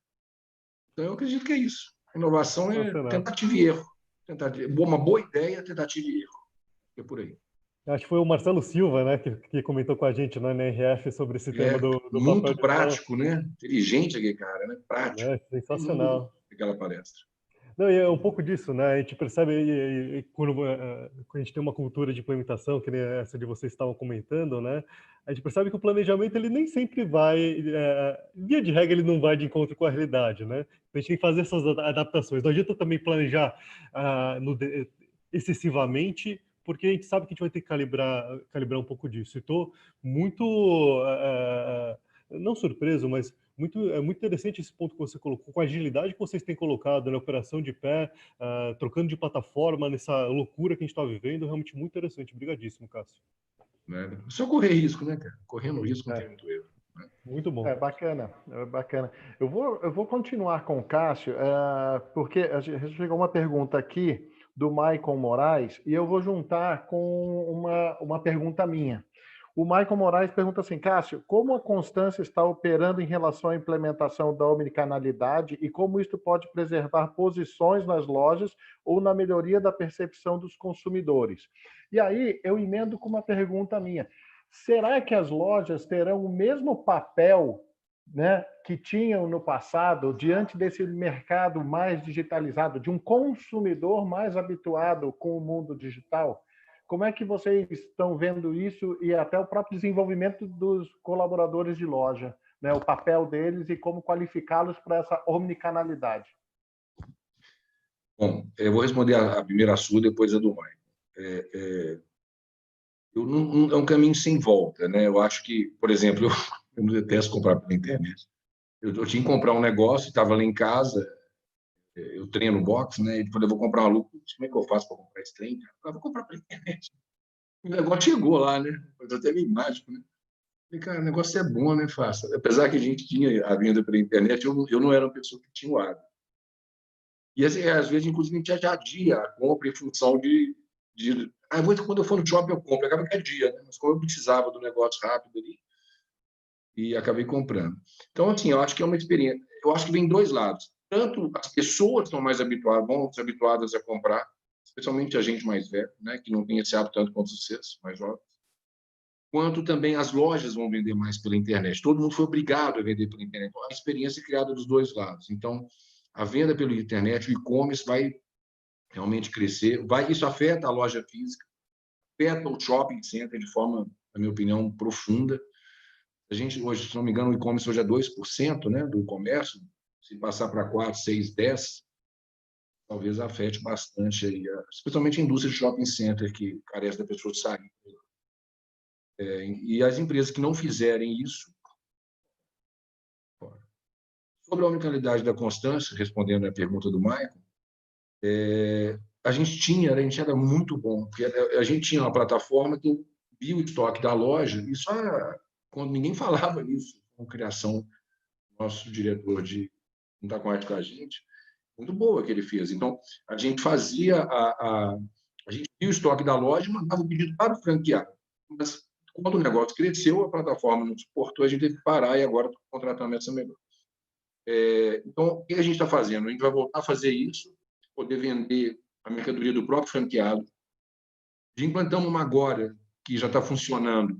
Então eu acredito que é isso. A inovação é tentativa e erro. Uma boa ideia, tentativa e erro. É por aí. Acho que foi o Marcelo Silva, né, que comentou com a gente na NRF sobre esse tema do muito papel de prático, né? Inteligente aquele cara, né? Prático. É sensacional. Aquela palestra. Não, e é um pouco disso, né? A gente percebe quando a gente tem uma cultura de implementação, que nem essa de vocês estavam comentando, né? A gente percebe que o planejamento ele nem sempre vai, via de regra, ele não vai de encontro com a realidade, né? A gente tem que fazer essas adaptações. Não adianta também planejar excessivamente, porque a gente sabe que a gente vai ter que calibrar um pouco disso. E estou muito, não surpreso, mas é muito interessante esse ponto que você colocou, com a agilidade que vocês têm colocado na operação de pé, trocando de plataforma, nessa loucura que a gente está vivendo, realmente muito interessante. Obrigadíssimo, Cássio. Só correr risco, né, cara? Correndo risco não tem muito erro. Muito bom. Bacana, bacana. Eu vou continuar com o Cássio, porque a gente chegou uma pergunta aqui do Maicon Moraes, e eu vou juntar com uma pergunta minha. O Maicon Moraes pergunta assim, Cássio, como a Constância está operando em relação à implementação da omnicanalidade e como isto pode preservar posições nas lojas ou na melhoria da percepção dos consumidores? E aí eu emendo com uma pergunta minha. Será que as lojas terão o mesmo papel, né, que tinham no passado, diante desse mercado mais digitalizado, de um consumidor mais habituado com o mundo digital? Como é que vocês estão vendo isso e até o próprio desenvolvimento dos colaboradores de loja, né, o papel deles e como qualificá-los para essa omnicanalidade? Bom, eu vou responder a primeira sua, depois a do Maicon. É um caminho sem volta, né? Eu acho que, por exemplo, eu não detesto comprar pela internet. Eu tinha que comprar um negócio, estava lá em casa, eu treino boxe, né? E falei, vou comprar uma luva. Como é que eu faço para comprar esse trem? Eu vou comprar pela internet. O negócio chegou lá, né? Foi até meio mágico, né? Falei, cara, o negócio é bom, né? Faça. Apesar que a gente tinha a venda pela internet, eu não era uma pessoa que tinha o hábito. E assim, às vezes, inclusive, a gente adia a compra em função de quando eu for no shopping eu compro. Acaba que é dia, né? Mas como eu precisava do negócio rápido ali, e acabei comprando. Então, assim, eu acho que é uma experiência. Eu acho que vem dois lados. Tanto as pessoas estão mais habituadas a comprar, especialmente a gente mais velha, né, que não tem esse hábito tanto quanto vocês, mais jovens, quanto também as lojas vão vender mais pela internet. Todo mundo foi obrigado a vender pela internet. Então, a experiência é criada dos dois lados. Então, a venda pela internet, o e-commerce vai realmente crescer. Isso afeta a loja física, afeta o shopping center de forma, na minha opinião, profunda. A gente hoje, se não me engano, o e-commerce hoje é 2%, né, do comércio. Se passar para 4, 6, 10, talvez afete bastante, aí, especialmente a indústria de shopping center, que carece da pessoa de sair. E as empresas que não fizerem isso... Sobre a omnicanalidade da Constância, respondendo à pergunta do Maicon, a gente era muito bom, porque a gente tinha uma plataforma que via o estoque da loja, e só quando ninguém falava nisso, com criação do nosso diretor de não está com arte com a gente, muito boa que ele fez. Então, a gente fazia, a gente via o estoque da loja e mandava o pedido para o franqueado. Mas, quando o negócio cresceu, a plataforma não suportou, a gente teve que parar e agora estou contratando essa melhor. Então, o que a gente está fazendo? A gente vai voltar a fazer isso, poder vender a mercadoria do próprio franqueado. Implantamos uma agora, que já está funcionando.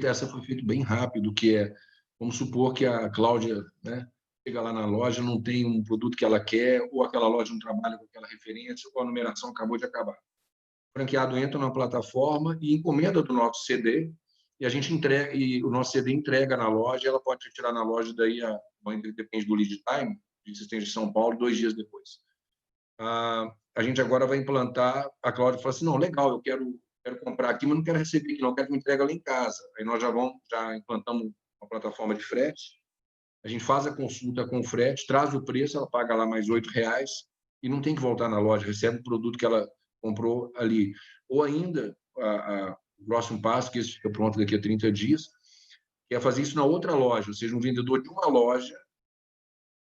Essa foi feita bem rápido, que vamos supor que a Cláudia, né, chega lá na loja, não tem um produto que ela quer, ou aquela loja não trabalha com aquela referência, ou a numeração acabou de acabar. O franqueado entra na plataforma e encomenda do nosso CD e a gente entrega, e o nosso CD entrega na loja, ela pode retirar na loja, daí depende do lead time, se tem de São Paulo, 2 dias depois. A gente agora vai implantar, a Cláudia fala assim, não, legal, eu quero comprar aqui, mas não quero receber aqui, não, eu quero que me entregue lá em casa. Aí nós já implantamos uma plataforma de frete, a gente faz a consulta com o frete, traz o preço, ela paga lá mais R$8 e não tem que voltar na loja, recebe o produto que ela comprou ali. Ou ainda, o próximo passo, que esse fica pronto daqui a 30 dias, que é fazer isso na outra loja, ou seja, um vendedor de uma loja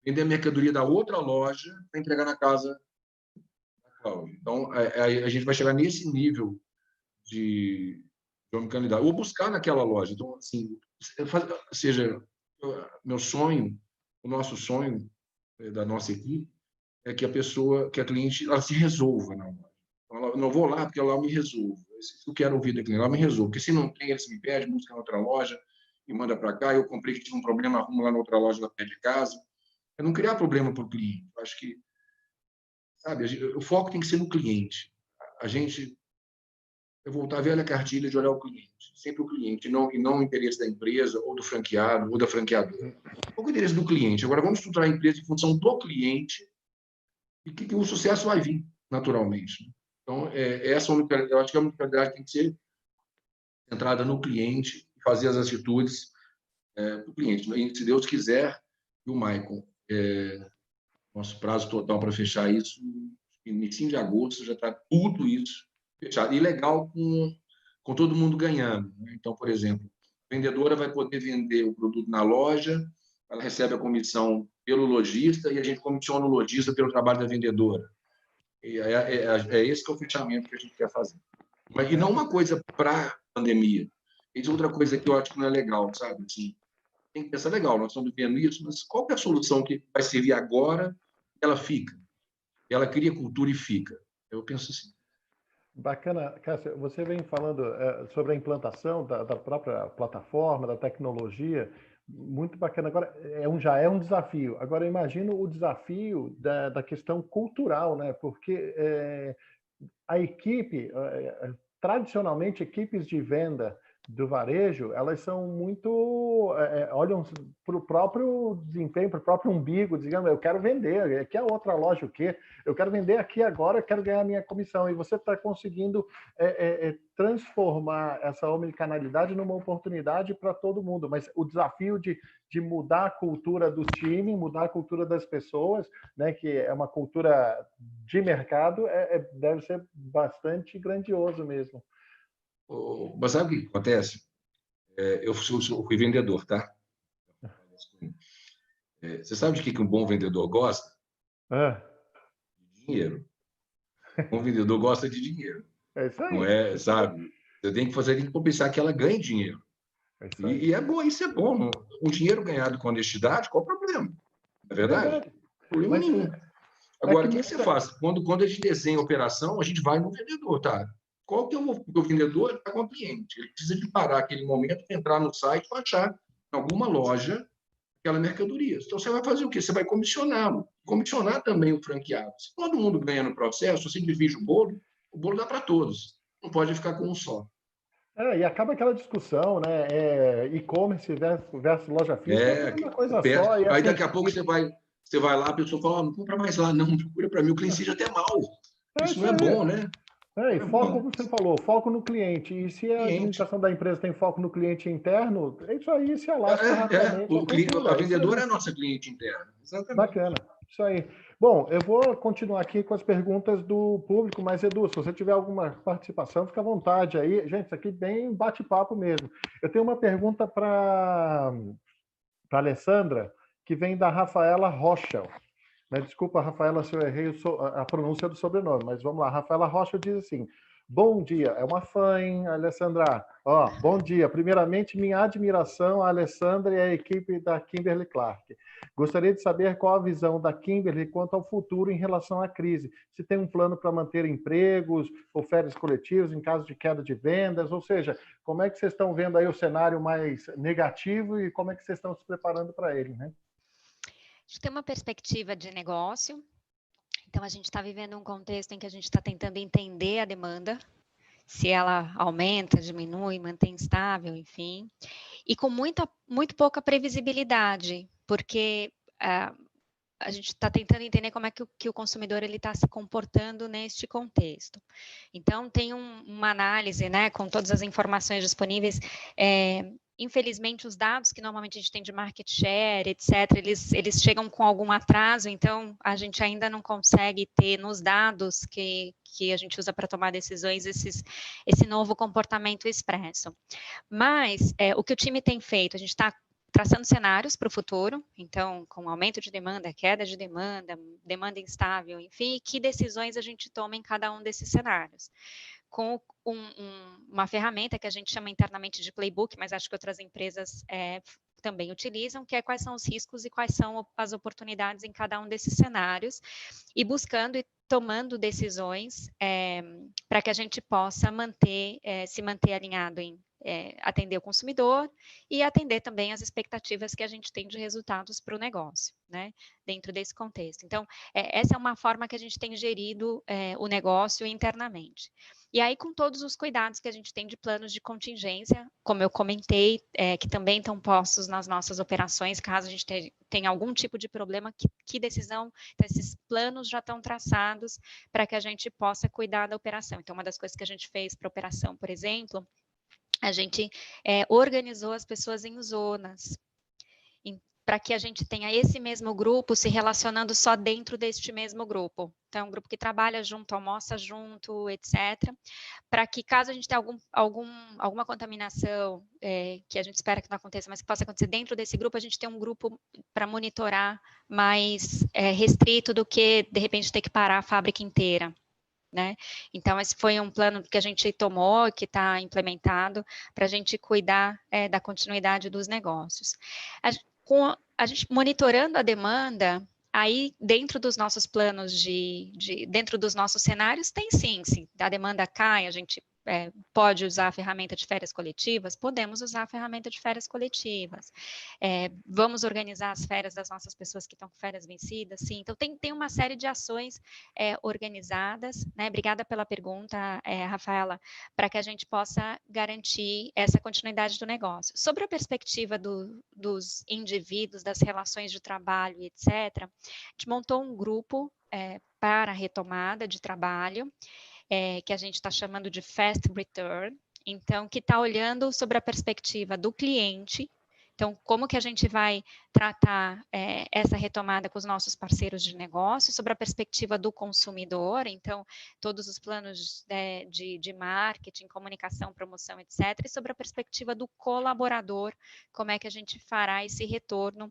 vender a mercadoria da outra loja para entregar na casa da Cláudia. Então, a gente vai chegar nesse nível de omnicanalidade, ou buscar naquela loja. Então, assim, ou seja, meu sonho, o nosso sonho da nossa equipe é que que a cliente, ela se resolva na loja. Eu não vou lá porque ela me resolve. Eu quero ouvir da cliente, ela me resolve. Porque se não tem, eles me pedem, busca na outra loja e manda para cá. Eu comprei que tive um problema, arrumo lá na outra loja, lá perto de casa. É não criar problema para o cliente. Eu acho que, sabe, o foco tem que ser no cliente. Eu voltar a velha cartilha de olhar o cliente, sempre o cliente, e não o interesse da empresa, ou do franqueado, ou da franqueadora. Qual é o interesse do cliente? Agora, vamos estruturar a empresa em função do cliente e que o sucesso vai vir, naturalmente. Então, eu acho que a mentalidade tem que ser centrada no cliente e fazer as atitudes do cliente. E, se Deus quiser, e o Maicon, nosso prazo total para fechar isso, início de agosto, já está tudo isso fechado. E legal com todo mundo ganhando. Então, por exemplo, a vendedora vai poder vender o produto na loja, ela recebe a comissão pelo lojista e a gente comissiona o lojista pelo trabalho da vendedora. E esse que é o fechamento que a gente quer fazer. E não uma coisa para a pandemia. Isso é outra coisa que eu acho que não é legal, sabe? Assim, tem que pensar, legal, nós estamos vivendo isso, mas qual é a solução que vai servir agora? Ela fica. Ela cria cultura e fica. Eu penso assim. Bacana, Cássio, você vem falando sobre a implantação da própria plataforma, da tecnologia, muito bacana. Agora, já é um desafio. Agora, imagino o desafio da questão cultural, né? Porque a equipe, tradicionalmente, equipes de venda do varejo, elas são muito, olham para o próprio desempenho, para o próprio umbigo, dizendo, eu quero vender, aqui é outra loja o quê? Eu quero vender aqui agora, eu quero ganhar a minha comissão. E você está conseguindo transformar essa omnicanalidade numa oportunidade para todo mundo. Mas o desafio de mudar a cultura do time, mudar a cultura das pessoas, né, que é uma cultura de mercado, deve ser bastante grandioso mesmo. Mas sabe o que acontece? Eu fui vendedor, tá? Você sabe de que um bom vendedor gosta? De dinheiro. Um bom vendedor gosta de dinheiro. É isso aí. Não é, sabe? Você tem que compensar que ela ganhe dinheiro. E é bom, isso é bom. Não? Um dinheiro ganhado com honestidade, qual o problema? Não é verdade? Problema nenhum. Agora, o que você faz? Quando a gente desenha a operação, a gente vai no vendedor, tá? Qual que é o vendedor? Ele está com o cliente. Ele precisa de parar aquele momento, entrar no site para achar em alguma loja aquela mercadoria. Então, você vai fazer o quê? Você vai comissioná-lo. Comissionar também o franqueado. Se todo mundo ganha no processo, você divide o bolo dá para todos. Não pode ficar com um só. E acaba aquela discussão, né? E-commerce versus loja física, é uma coisa só. Aí, daqui a pouco, você vai lá, a pessoa fala, não compra mais lá, não, procura para mim, o cliente seja até mal. Isso não é bom, né? E foco, como você falou, foco no cliente. E se a administração da empresa tem foco no cliente interno, isso aí se alastra rapidamente. A vendedora é a nossa cliente interna. Exatamente. Bacana, isso aí. Bom, eu vou continuar aqui com as perguntas do público, mas, Edu, se você tiver alguma participação, fica à vontade aí. Gente, isso aqui é bem bate-papo mesmo. Eu tenho uma pergunta para a Alessandra, que vem da Rafaela Rochel. Desculpa, Rafaela, se eu errei a pronúncia do sobrenome, mas vamos lá. Rafaela Rocha diz assim, bom dia, é uma fã, hein, Alessandra? Bom dia. Primeiramente, minha admiração à Alessandra e à equipe da Kimberly Clark. Gostaria de saber qual a visão da Kimberly quanto ao futuro em relação à crise. Se tem um plano para manter empregos ou férias coletivas em caso de queda de vendas, ou seja, como é que vocês estão vendo aí o cenário mais negativo e como é que vocês estão se preparando para ele, né? A gente tem uma perspectiva de negócio, então a gente está vivendo um contexto em que a gente está tentando entender a demanda. se ela aumenta, diminui, mantém estável, enfim, e com muito pouca previsibilidade, porque a gente está tentando entender como é que o consumidor está se comportando neste contexto. Então, tem uma análise, né, com todas as informações disponíveis. Infelizmente, os dados que normalmente a gente tem de market share, etc., eles chegam com algum atraso, então a gente ainda não consegue ter nos dados que a gente usa para tomar decisões esse novo comportamento expresso. Mas o que o time tem feito, a gente está traçando cenários para o futuro, então, com aumento de demanda, queda de demanda, demanda instável, enfim, que decisões a gente toma em cada um desses cenários. Com uma ferramenta que a gente chama internamente de playbook, mas acho que outras empresas também utilizam, que é quais são os riscos e quais são as oportunidades em cada um desses cenários, e buscando e tomando decisões para que a gente possa se manter alinhado em atender o consumidor e atender também as expectativas que a gente tem de resultados para o negócio, né, dentro desse contexto. Então, essa é uma forma que a gente tem gerido o negócio internamente. E aí, com todos os cuidados que a gente tem de planos de contingência, como eu comentei, que também estão postos nas nossas operações, caso a gente tenha algum tipo de problema, que decisão, esses planos já estão traçados para que a gente possa cuidar da operação. Então, uma das coisas que a gente fez para a operação, por exemplo, a gente organizou as pessoas em zonas, para que a gente tenha esse mesmo grupo se relacionando só dentro deste mesmo grupo. Então, um grupo que trabalha junto, almoça junto, etc., para que caso a gente tenha alguma contaminação, que a gente espera que não aconteça, mas que possa acontecer dentro desse grupo, a gente tem um grupo para monitorar mais restrito do que, de repente, ter que parar a fábrica inteira. Né? Então, esse foi um plano que a gente tomou, que está implementado, para a gente cuidar da continuidade dos negócios. A gente monitorando a demanda, aí dentro dos nossos planos, dentro dos nossos cenários, tem sim, a demanda cai, a gente pode usar a ferramenta de férias coletivas? Podemos usar a ferramenta de férias coletivas. Vamos organizar as férias das nossas pessoas que estão com férias vencidas? Sim. Então, tem uma série de ações organizadas, né? Obrigada pela pergunta, Rafaela, para que a gente possa garantir essa continuidade do negócio. Sobre a perspectiva dos indivíduos, das relações de trabalho, etc., a gente montou um grupo para a retomada de trabalho, que a gente está chamando de Fast Return, então, que está olhando sobre a perspectiva do cliente. Então, como que a gente vai tratar essa retomada com os nossos parceiros de negócio, sobre a perspectiva do consumidor, então, todos os planos de marketing, comunicação, promoção, etc., e sobre a perspectiva do colaborador, como é que a gente fará esse retorno,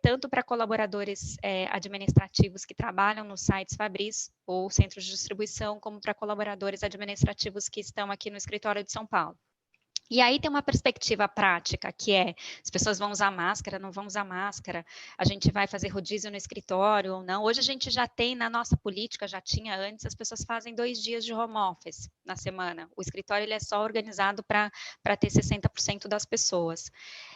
tanto para colaboradores administrativos que trabalham nos sites Fabris ou centros de distribuição, como para colaboradores administrativos que estão aqui no escritório de São Paulo. E aí tem uma perspectiva prática, que as pessoas vão usar máscara, não vão usar máscara, a gente vai fazer rodízio no escritório ou não. Hoje a gente já tem, na nossa política, já tinha antes, as pessoas fazem 2 dias de home office na semana. O escritório ele é só organizado para ter 60% das pessoas.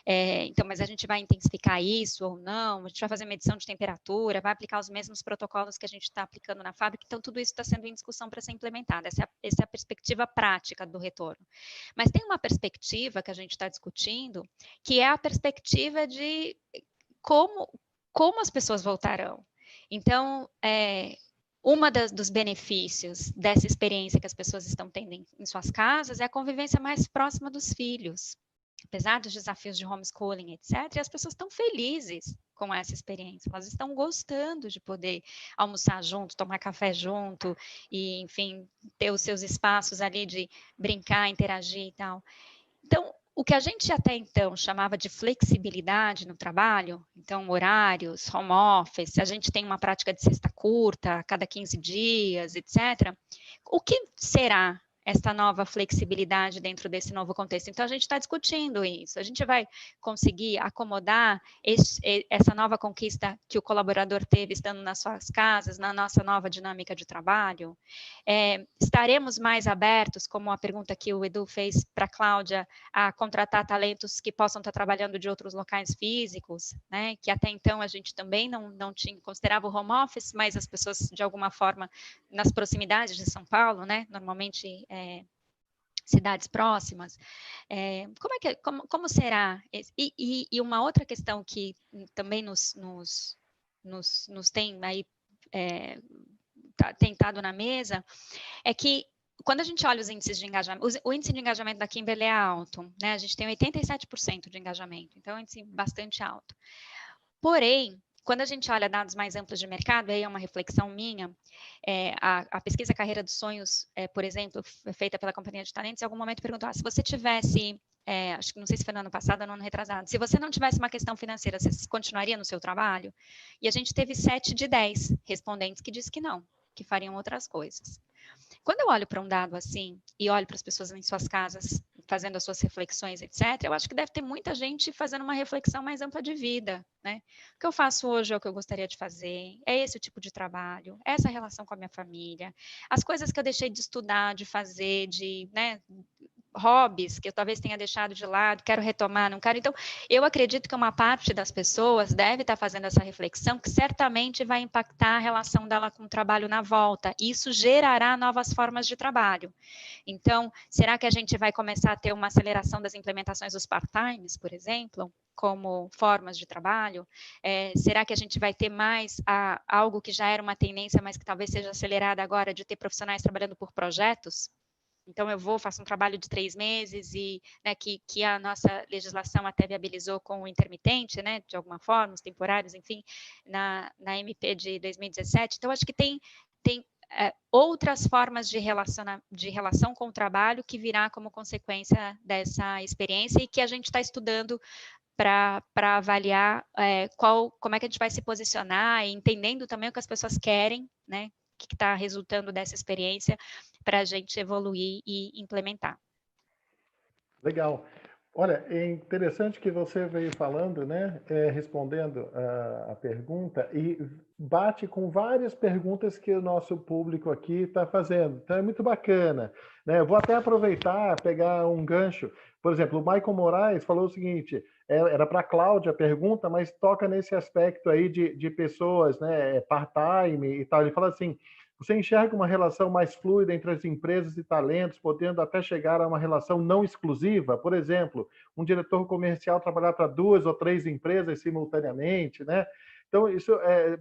Então, mas a gente vai intensificar isso ou não, a gente vai fazer medição de temperatura, vai aplicar os mesmos protocolos que a gente está aplicando na fábrica, então tudo isso está sendo em discussão para ser implementado. Essa é a perspectiva prática do retorno. Mas tem uma perspectiva que a gente está discutindo, que é a perspectiva de como as pessoas voltarão. Então, dos benefícios dessa experiência que as pessoas estão tendo em suas casas é a convivência mais próxima dos filhos. Apesar dos desafios de homeschooling, etc., as pessoas estão felizes com essa experiência, elas estão gostando de poder almoçar junto, tomar café junto, e, enfim, ter os seus espaços ali de brincar, interagir e tal. Então, o que a gente até então chamava de flexibilidade no trabalho, então horários, home office, a gente tem uma prática de sexta curta, a cada 15 dias, etc. O que será essa nova flexibilidade dentro desse novo contexto? Então, a gente está discutindo isso. A gente vai conseguir acomodar essa nova conquista que o colaborador teve estando nas suas casas, na nossa nova dinâmica de trabalho? Estaremos mais abertos, como a pergunta que o Edu fez para a Cláudia, a contratar talentos que possam estar trabalhando de outros locais físicos, né? Que até então a gente também não considerava o home office, mas as pessoas, de alguma forma, nas proximidades de São Paulo, né? Normalmente cidades próximas. Como será? E uma outra questão que também nos tem aí tentado na mesa é que quando a gente olha os índices de engajamento, o índice de engajamento da Kimberly é alto, né? A gente tem 87% de engajamento, então é um índice bastante alto. Porém, quando a gente olha dados mais amplos de mercado, aí é uma reflexão minha, a pesquisa Carreira dos Sonhos, por exemplo, feita pela Companhia de Talentos, em algum momento perguntou, se você tivesse, acho que não sei se foi no ano passado ou no ano retrasado, se você não tivesse uma questão financeira, você continuaria no seu trabalho? E a gente teve 7 de 10 respondentes que disse que não, que fariam outras coisas. Quando eu olho para um dado assim, e olho para as pessoas em suas casas, fazendo as suas reflexões, etc., eu acho que deve ter muita gente fazendo uma reflexão mais ampla de vida, né? O que eu faço hoje é o que eu gostaria de fazer, é esse o tipo de trabalho, é essa relação com a minha família, as coisas que eu deixei de estudar, de fazer, né, hobbies que eu talvez tenha deixado de lado, quero retomar, não quero. Então, eu acredito que uma parte das pessoas deve estar fazendo essa reflexão, que certamente vai impactar a relação dela com o trabalho na volta. E isso gerará novas formas de trabalho. Então, será que a gente vai começar a ter uma aceleração das implementações dos part-times, por exemplo, como formas de trabalho? Será que a gente vai ter mais algo que já era uma tendência, mas que talvez seja acelerada agora, de ter profissionais trabalhando por projetos? Então, faço um trabalho de 3 meses e, né, que a nossa legislação até viabilizou com o intermitente, né, de alguma forma, os temporários, enfim, na MP de 2017. Então, acho que tem outras formas de relação com o trabalho que virá como consequência dessa experiência e que a gente está estudando para avaliar como é que a gente vai se posicionar, e entendendo também o que as pessoas querem, né, o que está resultando dessa experiência, para a gente evoluir e implementar. Legal. Olha, é interessante que você veio falando, né, respondendo a pergunta, e bate com várias perguntas que o nosso público aqui está fazendo. Então, é muito bacana, né? Eu vou até aproveitar, pegar um gancho. Por exemplo, o Michael Moraes falou o seguinte, era para a Cláudia a pergunta, mas toca nesse aspecto aí de pessoas, né, part-time e tal. Ele fala assim, você enxerga uma relação mais fluida entre as empresas e talentos, podendo até chegar a uma relação não exclusiva? Por exemplo, um diretor comercial trabalhar para 2 ou 3 empresas simultaneamente, né? Então, isso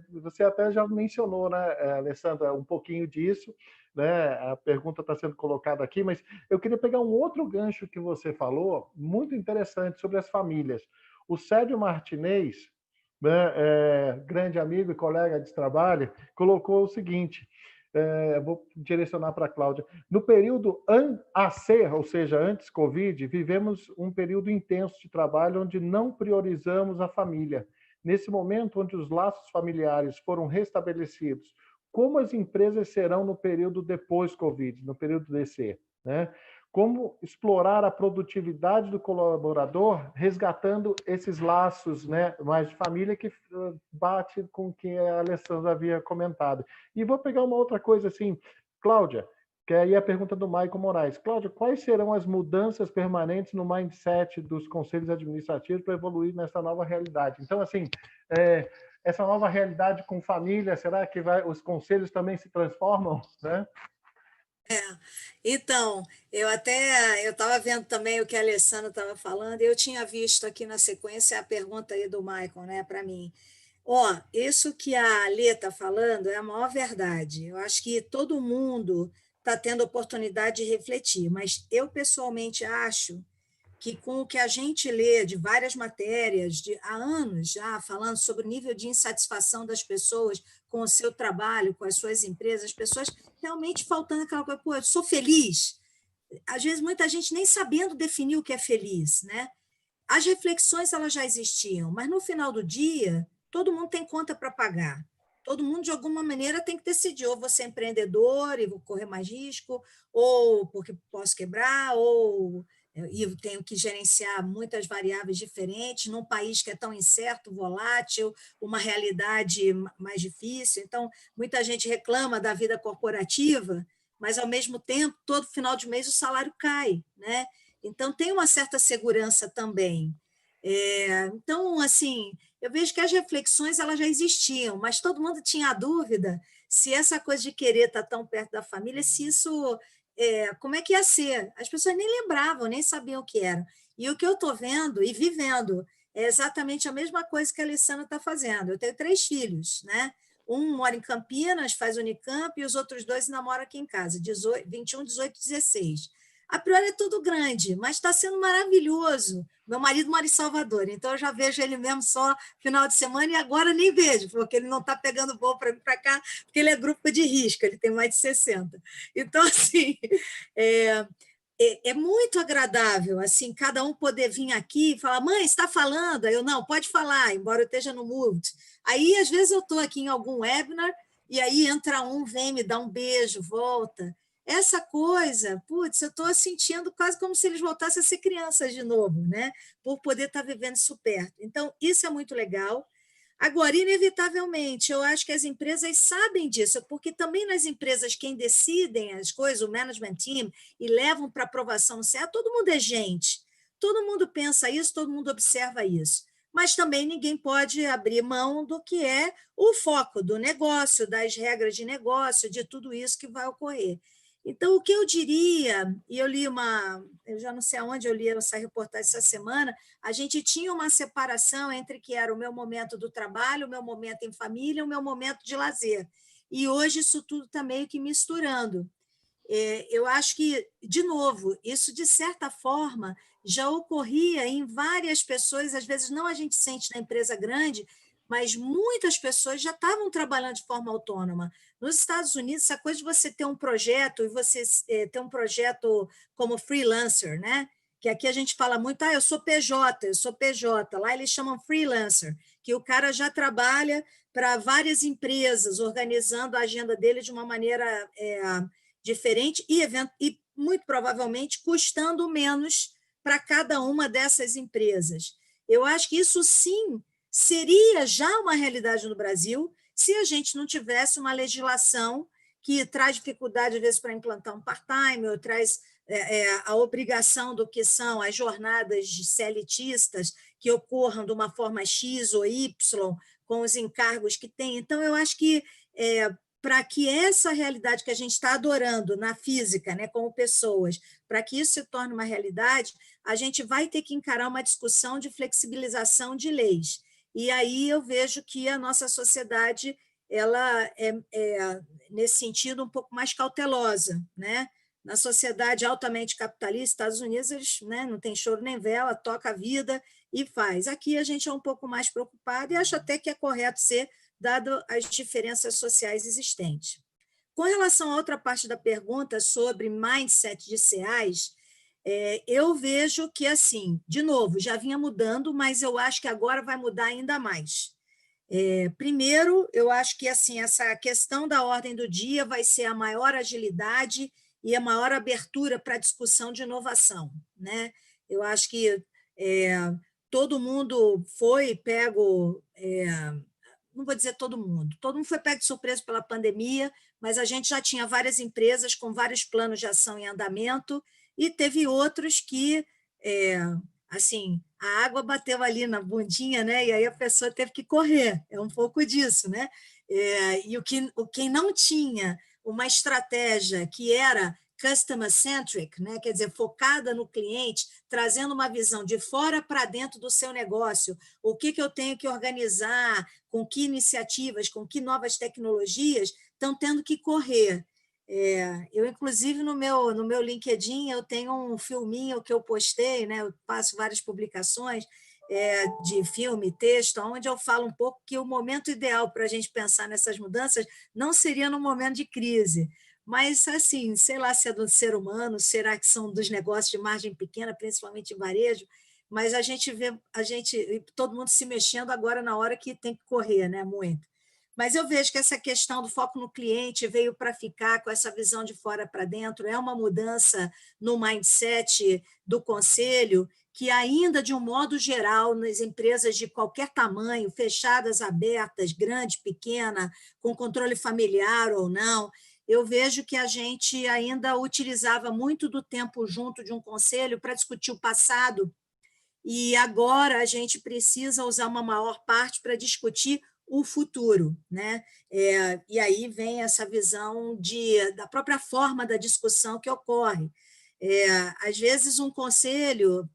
você até já mencionou, né, Alessandra, um pouquinho disso, né? A pergunta está sendo colocada aqui, mas eu queria pegar um outro gancho que você falou, muito interessante, sobre as famílias. O Sérgio Martinez, né, grande amigo e colega de trabalho, colocou o seguinte, vou direcionar para a Cláudia. No período AC, ou seja, antes Covid, vivemos um período intenso de trabalho onde não priorizamos a família. Nesse momento onde os laços familiares foram restabelecidos, como as empresas serão no período depois Covid, no período DC, né? Como explorar a produtividade do colaborador, resgatando esses laços, né, mais de família, que bate com o que a Alessandra havia comentado. E vou pegar uma outra coisa assim, Cláudia, que aí é a pergunta do Michael Moraes. Cláudia, quais serão as mudanças permanentes no mindset dos conselhos administrativos para evoluir nessa nova realidade? Então, assim, essa nova realidade com família, será que os conselhos também se transformam, né? Então, eu estava vendo também o que a Alessandra estava falando, e eu tinha visto aqui na sequência a pergunta aí do Michael, né, para mim. Isso que a Lê está falando é a maior verdade. Eu acho que todo mundo está tendo oportunidade de refletir, mas eu pessoalmente acho que com o que a gente lê de várias matérias há anos já, falando sobre o nível de insatisfação das pessoas com o seu trabalho, com as suas empresas, as pessoas realmente faltando aquela coisa, eu sou feliz? Às vezes, muita gente nem sabendo definir o que é feliz, né? As reflexões elas já existiam, mas no final do dia, todo mundo tem conta para pagar. Todo mundo, de alguma maneira, tem que decidir, ou vou ser empreendedor e vou correr mais risco, ou porque posso quebrar, ou e tenho que gerenciar muitas variáveis diferentes num país que é tão incerto, volátil, uma realidade mais difícil. Então, muita gente reclama da vida corporativa, mas, ao mesmo tempo, todo final de mês o salário cai, né? Então, tem uma certa segurança também. Então, assim, eu vejo que as reflexões elas já existiam, mas todo mundo tinha a dúvida se essa coisa de querer estar tão perto da família, se isso como é que ia ser. As pessoas nem lembravam, nem sabiam o que era. E o que eu estou vendo e vivendo é exatamente a mesma coisa que a Alessandra está fazendo. Eu tenho 3 filhos, né? Um mora em Campinas, faz Unicamp, e os outros 2 namoram aqui em casa, 21, 18, 16. A priori é tudo grande, mas está sendo maravilhoso. Meu marido mora em Salvador, então eu já vejo ele mesmo só final de semana, e agora nem vejo, porque ele não está pegando voo para vir para cá, porque ele é grupo de risco, ele tem mais de 60. Então, assim, é muito agradável, assim, cada um poder vir aqui e falar, mãe, está falando? Aí eu, não, pode falar, embora eu esteja no mute. Aí, às vezes, eu estou aqui em algum webinar, e aí entra um, vem me dar um beijo, volta. Essa coisa, putz, eu estou sentindo quase como se eles voltassem a ser crianças de novo, né? Por poder estar vivendo isso perto. Então, isso é muito legal. Agora, inevitavelmente, eu acho que as empresas sabem disso, porque também nas empresas, quem decidem as coisas, o management team, e levam para aprovação no CA, todo mundo é gente. Todo mundo pensa isso, todo mundo observa isso. Mas também ninguém pode abrir mão do que é o foco do negócio, das regras de negócio, de tudo isso que vai ocorrer. Então, o que eu diria, e eu já não sei aonde eu li essa reportagem essa semana, a gente tinha uma separação entre que era o meu momento do trabalho, o meu momento em família, o meu momento de lazer. E hoje isso tudo está meio que misturando. Eu acho que, de novo, isso, de certa forma, já ocorria em várias pessoas, às vezes não a gente sente na empresa grande, mas muitas pessoas já estavam trabalhando de forma autônoma. Nos Estados Unidos, essa coisa de você ter um projeto, e você ter um projeto como freelancer, né? Que aqui a gente fala muito, eu sou PJ, eu sou PJ. Lá eles chamam freelancer, que o cara já trabalha para várias empresas, organizando a agenda dele de uma maneira diferente e, muito provavelmente, custando menos para cada uma dessas empresas. Eu acho que isso, sim, seria já uma realidade no Brasil se a gente não tivesse uma legislação que traz dificuldade, às vezes, para implantar um part-time, ou traz a obrigação do que são as jornadas CLTistas que ocorram de uma forma X ou Y, com os encargos que tem. Então, eu acho que para que essa realidade que a gente está adorando na física, né, como pessoas, para que isso se torne uma realidade, a gente vai ter que encarar uma discussão de flexibilização de leis. E aí eu vejo que a nossa sociedade ela nesse sentido, um pouco mais cautelosa, né? Na sociedade altamente capitalista, Estados Unidos, eles, né, não tem choro nem vela, toca a vida e faz. Aqui a gente é um pouco mais preocupado e acho até que é correto ser, dado as diferenças sociais existentes. Com relação à outra parte da pergunta sobre mindset de CAs, eu vejo que, assim, de novo, já vinha mudando, mas eu acho que agora vai mudar ainda mais. Primeiro, eu acho que assim, essa questão da ordem do dia vai ser a maior agilidade e a maior abertura para a discussão de inovação, né? Eu acho que todo mundo foi pego, não vou dizer todo mundo foi pego de surpresa pela pandemia, mas a gente já tinha várias empresas com vários planos de ação em andamento e teve outros que, assim, a água bateu ali na bundinha, né? E aí a pessoa teve que correr, é um pouco disso, né? E quem não tinha uma estratégia que era customer-centric, né? Quer dizer, focada no cliente, trazendo uma visão de fora para dentro do seu negócio, o que eu tenho que organizar, com que iniciativas, com que novas tecnologias, estão tendo que correr. Eu, inclusive, no meu LinkedIn, eu tenho um filminho que eu postei, né? Eu faço várias publicações de filme, texto, onde eu falo um pouco que o momento ideal para a gente pensar nessas mudanças não seria no momento de crise, mas, assim, sei lá se é do ser humano, será que são dos negócios de margem pequena, principalmente em varejo, mas a gente vê todo mundo se mexendo agora na hora que tem que correr, né? Muito. Mas eu vejo que essa questão do foco no cliente veio para ficar, com essa visão de fora para dentro, é uma mudança no mindset do conselho, que ainda, de um modo geral, nas empresas de qualquer tamanho, fechadas, abertas, grande, pequena, com controle familiar ou não, eu vejo que a gente ainda utilizava muito do tempo junto de um conselho para discutir o passado, e agora a gente precisa usar uma maior parte para discutir o futuro, né? E aí vem essa visão da própria forma da discussão que ocorre. Às vezes, um conselho,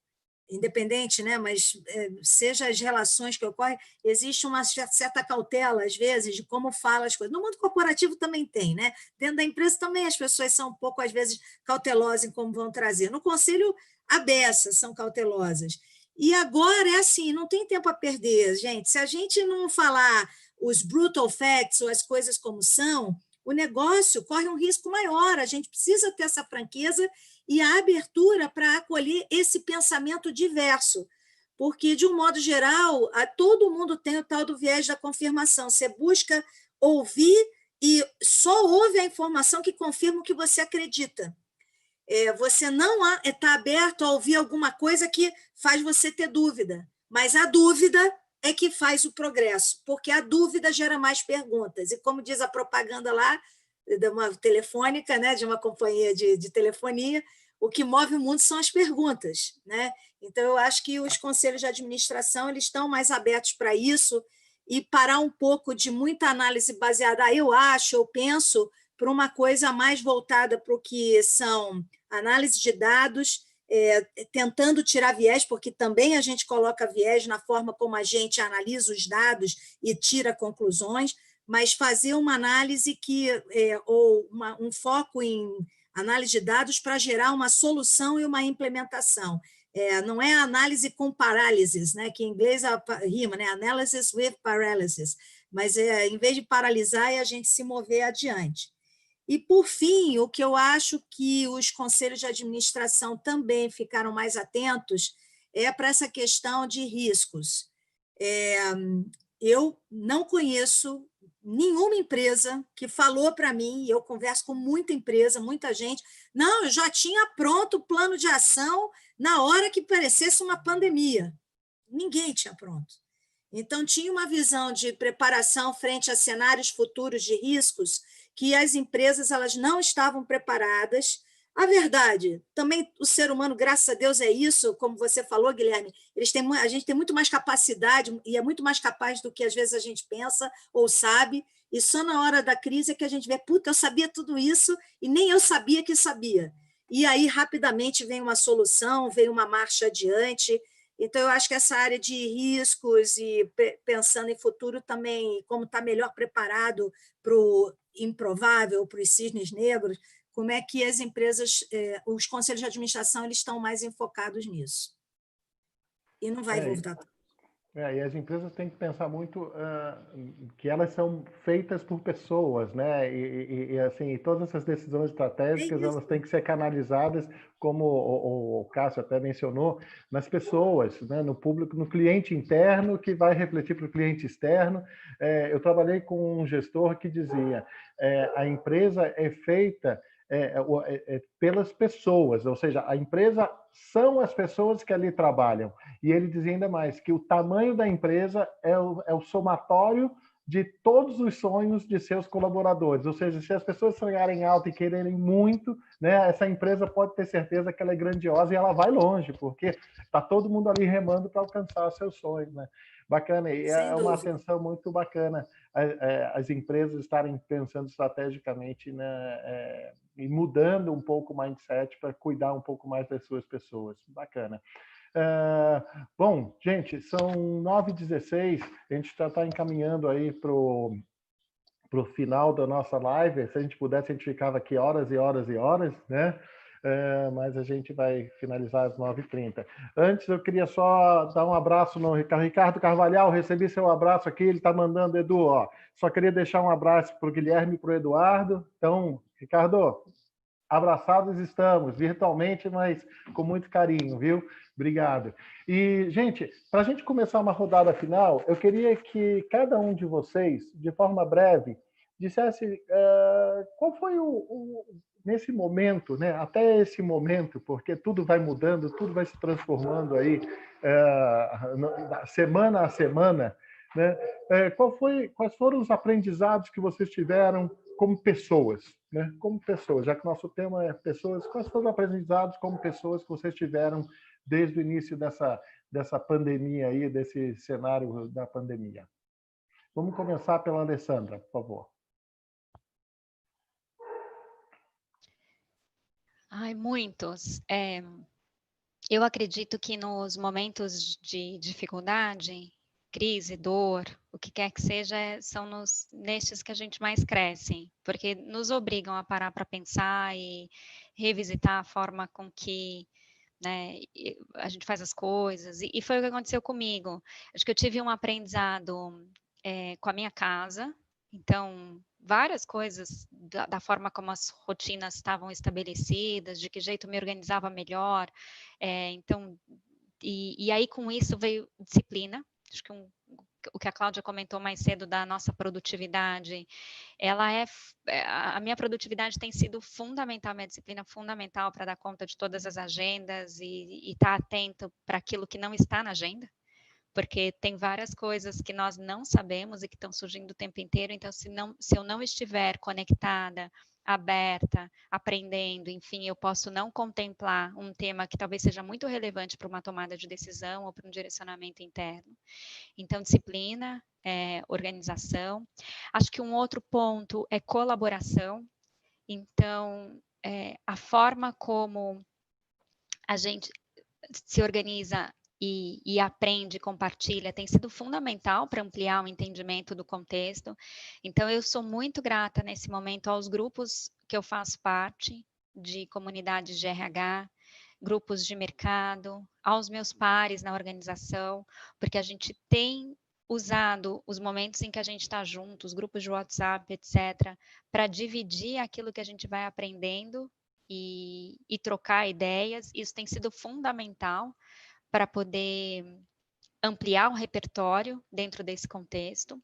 independente, né? Mas seja as relações que ocorrem, existe uma certa cautela, às vezes, de como fala as coisas. No mundo corporativo também tem, né? Dentro da empresa também as pessoas são um pouco, às vezes, cautelosas em como vão trazer. No conselho, a beça são cautelosas. E agora é assim, não tem tempo a perder, gente. Se a gente não falar os brutal facts ou as coisas como são, o negócio corre um risco maior. A gente precisa ter essa franqueza e a abertura para acolher esse pensamento diverso. Porque, de um modo geral, todo mundo tem o tal do viés da confirmação. Você busca ouvir e só ouve a informação que confirma o que você acredita. Você não está aberto a ouvir alguma coisa que faz você ter dúvida, mas a dúvida é que faz o progresso, porque a dúvida gera mais perguntas. E como diz a propaganda lá, de uma telefônica, né, de uma companhia de telefonia, o que move o mundo são as perguntas, né? Então, eu acho que os conselhos de administração eles estão mais abertos para isso e parar um pouco de muita análise baseada, eu acho, eu penso, para uma coisa mais voltada para o que são análise de dados, tentando tirar viés, porque também a gente coloca viés na forma como a gente analisa os dados e tira conclusões, mas fazer uma análise ou um foco em análise de dados para gerar uma solução e uma implementação. Não é análise com parálises, né? Que em inglês rima, né? Analysis with paralysis, mas em vez de paralisar, é a gente se mover adiante. E, por fim, o que eu acho que os conselhos de administração também ficaram mais atentos é para essa questão de riscos. Eu não conheço nenhuma empresa que falou para mim, e eu converso com muita empresa, muita gente, não, eu já tinha pronto o plano de ação na hora que parecesse uma pandemia. Ninguém tinha pronto. Então, tinha uma visão de preparação frente a cenários futuros de riscos que as empresas elas não estavam preparadas. A verdade, também o ser humano, graças a Deus, é isso, como você falou, Guilherme, a gente tem muito mais capacidade e é muito mais capaz do que às vezes a gente pensa ou sabe, e só na hora da crise é que a gente vê, puta, eu sabia tudo isso e nem eu sabia que sabia. E aí, rapidamente, vem uma solução, vem uma marcha adiante. Então, eu acho que essa área de riscos e pensando em futuro também, como está melhor preparado para o improvável, para os cisnes negros, como é que as empresas, os conselhos de administração, eles estão mais enfocados nisso. E não vai voltar. E as empresas têm que pensar muito que elas são feitas por pessoas, né? E assim, todas essas decisões estratégicas elas têm que ser canalizadas, como o Cássio até mencionou, nas pessoas, né? No público, no cliente interno que vai refletir para o cliente externo. Eu trabalhei com um gestor que dizia a empresa é feita pelas pessoas, ou seja, a empresa são as pessoas que ali trabalham. E ele dizia ainda mais que o tamanho da empresa é o somatório de todos os sonhos de seus colaboradores. Ou seja, se as pessoas sonharem alto e quererem muito, né, essa empresa pode ter certeza que ela é grandiosa e ela vai longe, porque está todo mundo ali remando para alcançar seus sonhos, né? Bacana, e é uma atenção muito bacana as empresas estarem pensando estrategicamente, né, e mudando um pouco o mindset para cuidar um pouco mais das suas pessoas. Bacana. Bom, gente, são 9h16, a gente já está encaminhando aí para o final da nossa live. Se a gente pudesse, a gente ficava aqui horas e horas e horas, né? Mas a gente vai finalizar às 9h30. Antes, eu queria só dar um abraço no Ricardo Carvalhal, recebi seu abraço aqui, ele está mandando, Edu, ó, só queria deixar um abraço para o Guilherme e para o Eduardo. Então, Ricardo, abraçados estamos, virtualmente, mas com muito carinho, viu? Obrigado. E, gente, para a gente começar uma rodada final, eu queria que cada um de vocês, de forma breve, dissesse qual foi nesse momento, né? Até esse momento, porque tudo vai mudando, tudo vai se transformando aí semana a semana, né? Quais foram os aprendizados que vocês tiveram como pessoas, né? Como pessoas, já que o nosso tema é pessoas, quais foram os aprendizados como pessoas que vocês tiveram desde o início dessa pandemia aí, desse cenário da pandemia? Vamos começar pela Alessandra, por favor. Ai, muitos. Eu acredito que nos momentos de dificuldade, crise, dor, o que quer que seja, são nestes que a gente mais cresce, porque nos obrigam a parar para pensar e revisitar a forma com que, né, a gente faz as coisas. E foi o que aconteceu comigo. Acho que eu tive um aprendizado com a minha casa, então várias coisas da forma como as rotinas estavam estabelecidas, de que jeito eu me organizava melhor, então, e aí com isso veio disciplina. Acho que o que a Cláudia comentou mais cedo da nossa produtividade, a minha produtividade tem sido fundamental, minha disciplina fundamental para dar conta de todas as agendas e estar atento para aquilo que não está na agenda, porque tem várias coisas que nós não sabemos e que estão surgindo o tempo inteiro, então se eu não estiver conectada, aberta, aprendendo, enfim, eu posso não contemplar um tema que talvez seja muito relevante para uma tomada de decisão ou para um direcionamento interno. Então, disciplina, organização. Acho que um outro ponto é colaboração. Então, a forma como a gente se organiza e aprende, compartilha, tem sido fundamental para ampliar o entendimento do contexto. Então, eu sou muito grata nesse momento aos grupos que eu faço parte, de comunidades de RH, grupos de mercado, aos meus pares na organização, porque a gente tem usado os momentos em que a gente está junto, os grupos de WhatsApp, etc., para dividir aquilo que a gente vai aprendendo e trocar ideias. Isso tem sido fundamental para poder ampliar o repertório dentro desse contexto.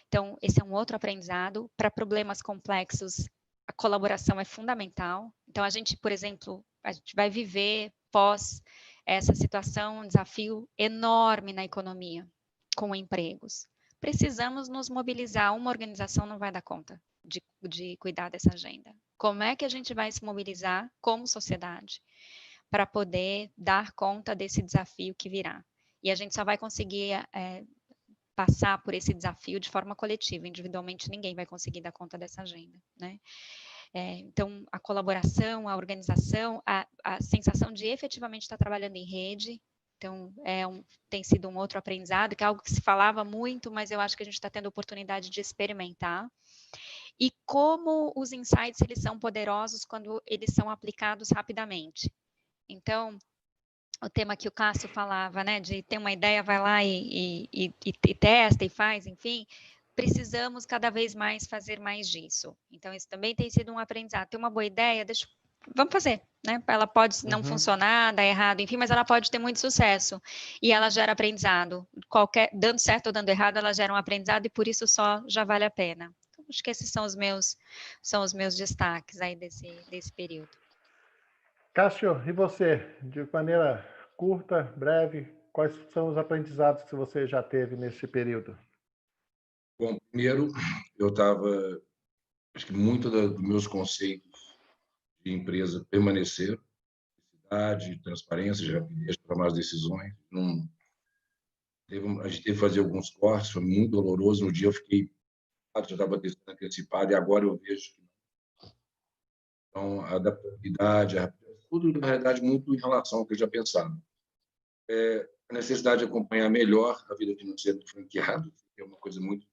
Então, esse é um outro aprendizado. Para problemas complexos, a colaboração é fundamental. Então, a gente, por exemplo, a gente vai viver pós essa situação, um desafio enorme na economia, com empregos. Precisamos nos mobilizar, uma organização não vai dar conta de cuidar dessa agenda. Como é que a gente vai se mobilizar como sociedade para poder dar conta desse desafio que virá? E a gente só vai conseguir passar por esse desafio de forma coletiva, individualmente ninguém vai conseguir dar conta dessa agenda, né? Então, a colaboração, a organização, a sensação de efetivamente estar trabalhando em rede, então, tem sido um outro aprendizado, que é algo que se falava muito, mas eu acho que a gente está tendo a oportunidade de experimentar. E como os insights, eles são poderosos quando eles são aplicados rapidamente. Então, o tema que o Cássio falava, né, de ter uma ideia, vai lá e testa e faz, enfim, precisamos cada vez mais fazer mais disso. Então, isso também tem sido um aprendizado. Tem uma boa ideia, vamos fazer, né? Ela pode não funcionar, dar errado, enfim, mas ela pode ter muito sucesso. E ela gera aprendizado. Dando certo ou dando errado, ela gera um aprendizado e por isso só já vale a pena. Então, acho que esses são os meus destaques aí desse período. Cássio, e você? De maneira curta, breve, quais são os aprendizados que você já teve nesse período? Bom, primeiro, eu estava... Acho que muito dos meus conceitos de empresa permaneceram. Simplicidade, transparência, de rapidez para tomar as decisões. A gente teve que fazer alguns cortes, foi muito doloroso. No dia eu fiquei... Já estava antecipado e agora eu vejo que não. Então, a adaptabilidade, tudo, na realidade, muito em relação ao que eu já pensava. A necessidade de acompanhar melhor a vida financeira do franqueado, que é uma coisa muito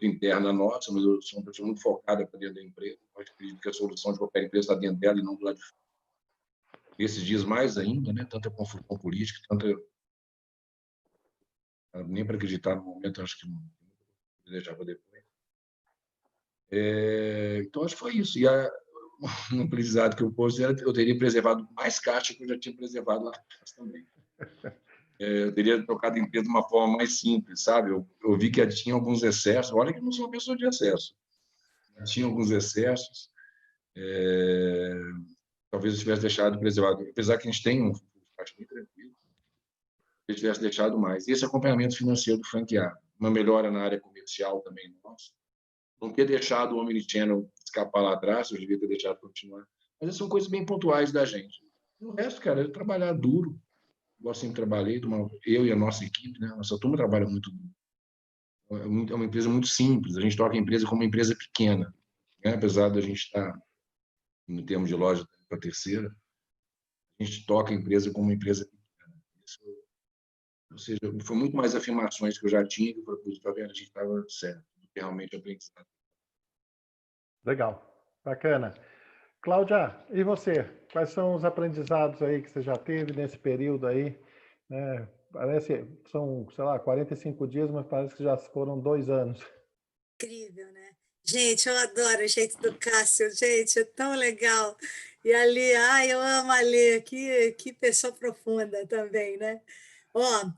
interna nossa, mas eu sou uma pessoa muito focada para dentro da empresa. Eu acredito que a solução de qualquer empresa está dentro dela e não do lado de fora. Esses dias mais ainda, né? Tanta confusão política, nem para acreditar no momento, acho que não deixava depois. Então, acho que foi isso. E um aprendizado que eu pus era eu teria preservado mais caixa que eu já tinha preservado lá atrás também. Eu teria tocado a empresa de uma forma mais simples, sabe? Eu vi que tinha alguns excessos. Olha que eu não sou uma pessoa de excesso. Tinha alguns excessos. Talvez eu tivesse deixado preservado. Apesar que a gente tem acho muito tranquilo, eu tivesse deixado mais. Esse acompanhamento financeiro do franqueado, uma melhora na área comercial também nossa. Não ter deixado o Omnichannel escapar lá atrás, eu devia ter deixado continuar. Mas essas são coisas bem pontuais da gente. O resto, cara, é trabalhar duro. Igual sempre trabalhei, eu e a nossa equipe, né? Nossa turma trabalha muito duro. é uma empresa muito simples, a gente toca a empresa como uma empresa pequena, né? Apesar de a gente estar, em termos de loja, para a terceira, a gente toca a empresa como uma empresa pequena. Isso, ou seja, foi muito mais afirmações que eu já tinha, que eu falei, tá vendo, a gente estava certo, realmente aprendizado. Legal, bacana. Cláudia, e você? Quais são os aprendizados aí que você já teve nesse período aí? Né? Parece, são, sei lá, 45 dias, mas parece que já foram 2 anos. Incrível, né? Gente, eu adoro o jeito do Cássio, gente, é tão legal. E a Lê, ai, eu amo a Lê, que pessoa profunda também, né? Ó,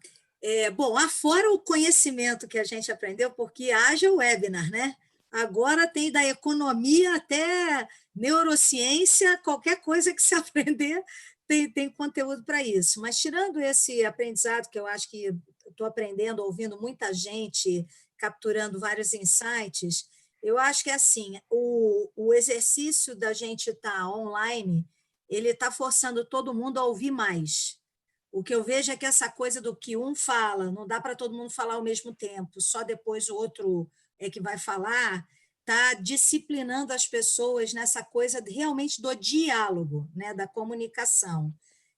bom, afora o conhecimento que a gente aprendeu, porque haja o webinar, né? Agora tem da economia até neurociência, qualquer coisa que se aprender tem conteúdo para isso. Mas tirando esse aprendizado, que eu acho que estou aprendendo, ouvindo muita gente, capturando vários insights, eu acho que é assim, o exercício da gente estar online, ele está forçando todo mundo a ouvir mais. O que eu vejo é que essa coisa do que um fala, não dá para todo mundo falar ao mesmo tempo, só depois o outro é que vai falar, está disciplinando as pessoas nessa coisa realmente do diálogo, né, da comunicação.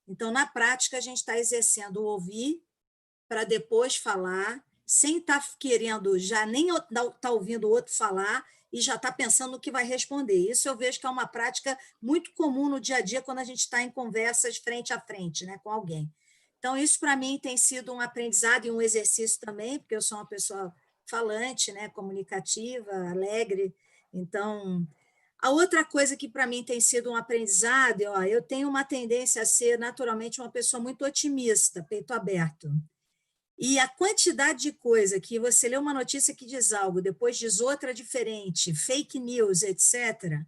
Então, na prática, a gente está exercendo o ouvir para depois falar, sem estar querendo já nem estar ouvindo o outro falar e já está pensando no que vai responder. Isso eu vejo que é uma prática muito comum no dia a dia quando a gente está em conversas frente a frente, né, com alguém. Então, isso para mim tem sido um aprendizado e um exercício também, porque eu sou uma pessoa falante, né, comunicativa, alegre. Então, a outra coisa que para mim tem sido um aprendizado, ó, eu tenho uma tendência a ser naturalmente uma pessoa muito otimista, peito aberto. E a quantidade de coisa que você lê uma notícia que diz algo, depois diz outra diferente, fake news, etc.,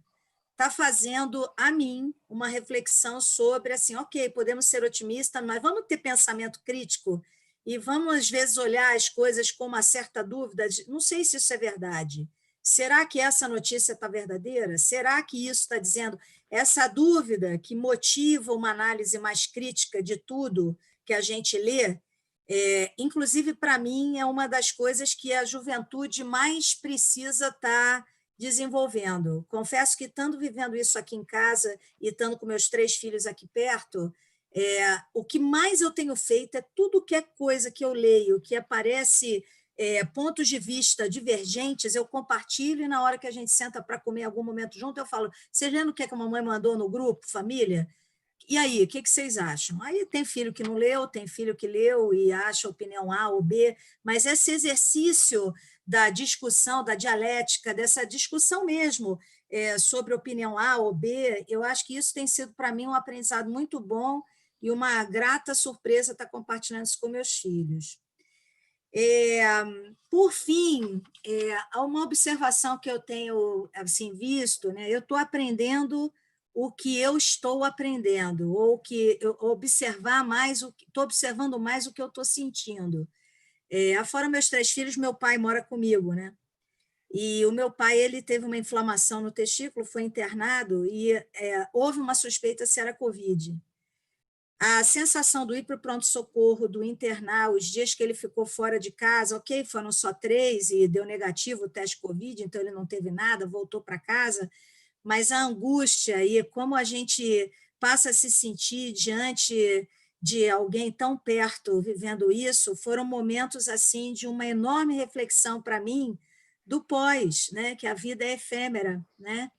está fazendo a mim uma reflexão sobre, assim, ok, podemos ser otimistas, mas vamos ter pensamento crítico e vamos, às vezes, olhar as coisas com uma certa dúvida, não sei se isso é verdade. Será que essa notícia está verdadeira? Será que isso está dizendo? Essa dúvida que motiva uma análise mais crítica de tudo que a gente lê, inclusive, para mim, é uma das coisas que a juventude mais precisa estar desenvolvendo. Confesso que, estando vivendo isso aqui em casa e estando com meus 3 filhos aqui perto, o que mais eu tenho feito é tudo que é coisa que eu leio, que aparece pontos de vista divergentes, eu compartilho e na hora que a gente senta para comer em algum momento junto, eu falo, você já não quer que a mamãe mandou no grupo, família? E aí, o que vocês acham? Aí tem filho que não leu, tem filho que leu e acha opinião A ou B, mas esse exercício da discussão, da dialética, dessa discussão mesmo sobre opinião A ou B, eu acho que isso tem sido, para mim, um aprendizado muito bom e uma grata surpresa estar compartilhando isso com meus filhos. Por fim, há uma observação que eu tenho assim, visto, né? Eu estou aprendendo o que eu estou aprendendo, ou que eu observar mais, estou observando mais o que eu estou sentindo. Afora meus 3 filhos, meu pai mora comigo, né? E o meu pai ele teve uma inflamação no testículo, foi internado e houve uma suspeita se era Covid. A sensação do ir para o pronto-socorro, do internar, os dias que ele ficou fora de casa, ok, foram só 3 e deu negativo o teste Covid, então ele não teve nada, voltou para casa, mas a angústia e como a gente passa a se sentir diante de alguém tão perto vivendo isso, foram momentos assim de uma enorme reflexão para mim do pós, né? Que a vida é efêmera, né?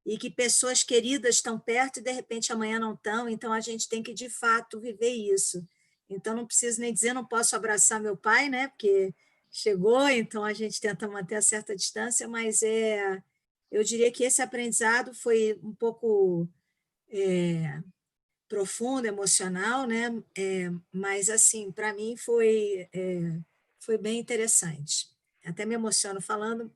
E que pessoas queridas estão perto e, de repente, amanhã não estão, então a gente tem que, de fato, viver isso. Então, não preciso nem dizer, não posso abraçar meu pai, né? Porque chegou, então a gente tenta manter a certa distância, mas eu diria que esse aprendizado foi um pouco profundo, emocional, né? Mas, assim, para mim foi bem interessante. Até me emociono falando,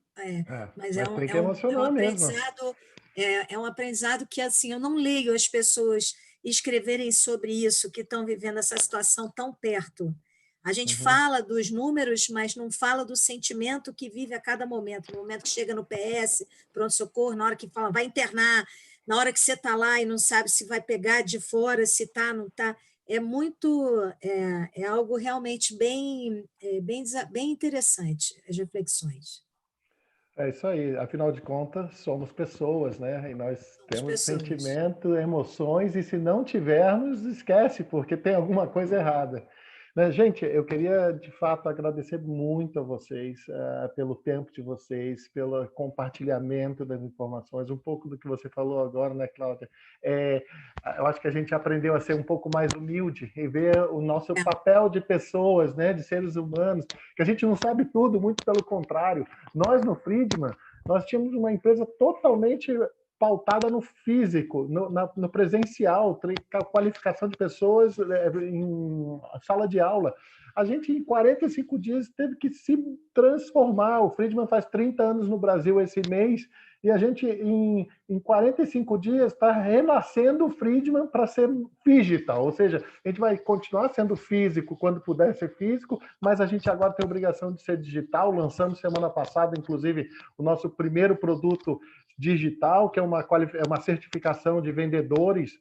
mas tem que emocionar mesmo. aprendizado, é um aprendizado que, assim, eu não leio as pessoas escreverem sobre isso, que estão vivendo essa situação tão perto. A gente fala dos números, mas não fala do sentimento que vive a cada momento. No momento que chega no PS, pronto-socorro, na hora que fala, vai internar, na hora que você está lá e não sabe se vai pegar de fora, se está, não está. é algo realmente bem interessante, as reflexões. É isso aí. Afinal de contas, somos pessoas, né? E nós temos sentimento, emoções, e se não tivermos, esquece, porque tem alguma coisa errada. Né, gente, eu queria, de fato, agradecer muito a vocês pelo tempo de vocês, pelo compartilhamento das informações, um pouco do que você falou agora, né, Cláudia? Eu acho que a gente aprendeu a ser um pouco mais humilde e ver o nosso papel de pessoas, né, de seres humanos, que a gente não sabe tudo, muito pelo contrário. Nós, no Friedman, nós tínhamos uma empresa totalmente pautada no físico, no presencial, qualificação de pessoas em sala de aula. A gente, em 45 dias, teve que se transformar. O Friedman faz 30 anos no Brasil esse mês, e a gente, em 45 dias, está renascendo o Friedman para ser digital. Ou seja, a gente vai continuar sendo físico quando puder ser físico, mas a gente agora tem a obrigação de ser digital. Lançamos semana passada, inclusive, o nosso primeiro produto digital, que é uma certificação de vendedores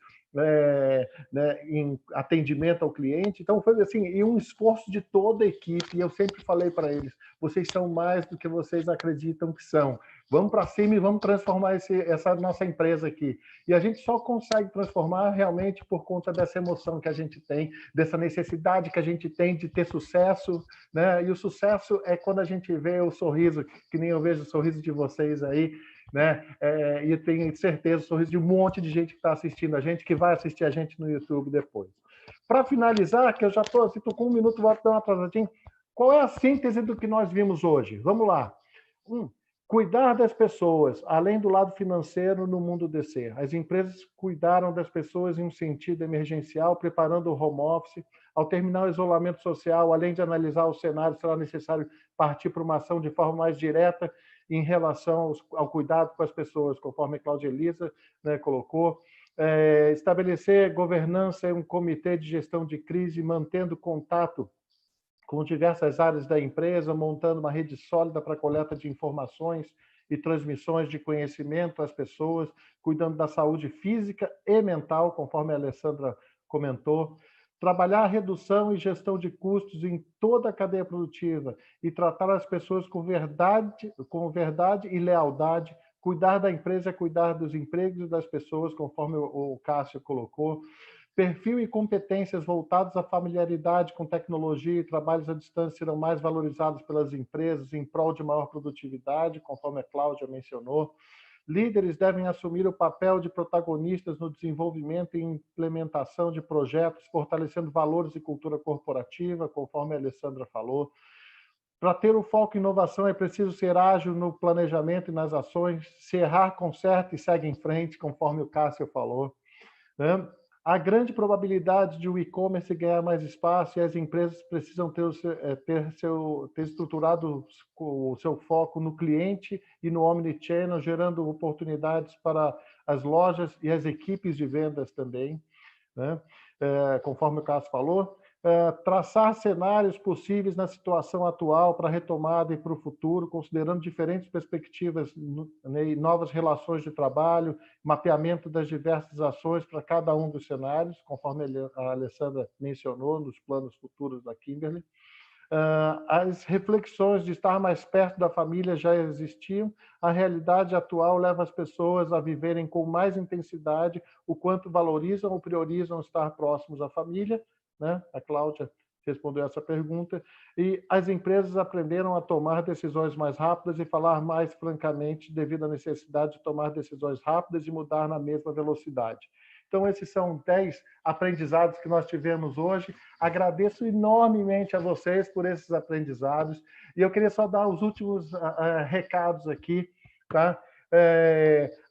né, em atendimento ao cliente. Então, foi assim, e um esforço de toda a equipe, e eu sempre falei para eles, vocês são mais do que vocês acreditam que são. Vamos para cima e vamos transformar essa nossa empresa aqui. E a gente só consegue transformar realmente por conta dessa emoção que a gente tem, dessa necessidade que a gente tem de ter sucesso, né? E o sucesso é quando a gente vê o sorriso, que nem eu vejo o sorriso de vocês aí, né? E eu tenho certeza, o sorriso de um monte de gente que está assistindo a gente, que vai assistir a gente no YouTube depois. Para finalizar, que eu já estou com 1 minuto, vou dar uma atrasadinha. Qual é a síntese do que nós vimos hoje? Vamos lá. Cuidar das pessoas, além do lado financeiro no mundo DC. As empresas cuidaram das pessoas em um sentido emergencial, preparando o home office. Ao terminar o isolamento social, além de analisar o cenário, será necessário partir para uma ação de forma mais direta em relação ao cuidado com as pessoas, conforme a Cláudia Elisa, né, colocou. Estabelecer governança em um comitê de gestão de crise, mantendo contato com diversas áreas da empresa, montando uma rede sólida para a coleta de informações e transmissões de conhecimento às pessoas, cuidando da saúde física e mental, conforme a Alessandra comentou. Trabalhar a redução e gestão de custos em toda a cadeia produtiva e tratar as pessoas com verdade e lealdade. Cuidar da empresa é cuidar dos empregos e das pessoas, conforme o Cássio colocou. Perfil e competências voltados à familiaridade com tecnologia e trabalhos à distância serão mais valorizados pelas empresas em prol de maior produtividade, conforme a Cláudia mencionou. Líderes devem assumir o papel de protagonistas no desenvolvimento e implementação de projetos, fortalecendo valores e cultura corporativa, conforme a Alessandra falou. Para ter o foco em inovação, é preciso ser ágil no planejamento e nas ações, se errar, conserta e segue em frente, conforme o Cássio falou. Né? Há grande probabilidade de o e-commerce ganhar mais espaço e as empresas precisam ter estruturado o seu foco no cliente e no omnichannel, gerando oportunidades para as lojas e as equipes de vendas também, né? Conforme o Cássio falou. Traçar cenários possíveis na situação atual para a retomada e para o futuro, considerando diferentes perspectivas e novas relações de trabalho, mapeamento das diversas ações para cada um dos cenários, conforme a Alessandra mencionou nos planos futuros da Kimberly. As reflexões de estar mais perto da família já existiam, a realidade atual leva as pessoas a viverem com mais intensidade o quanto valorizam ou priorizam estar próximos à família, né? A Cláudia respondeu essa pergunta, e as empresas aprenderam a tomar decisões mais rápidas e falar mais francamente devido à necessidade de tomar decisões rápidas e mudar na mesma velocidade. Então, esses são 10 aprendizados que nós tivemos hoje. Agradeço enormemente a vocês por esses aprendizados. E eu queria só dar os últimos recados aqui. Tá?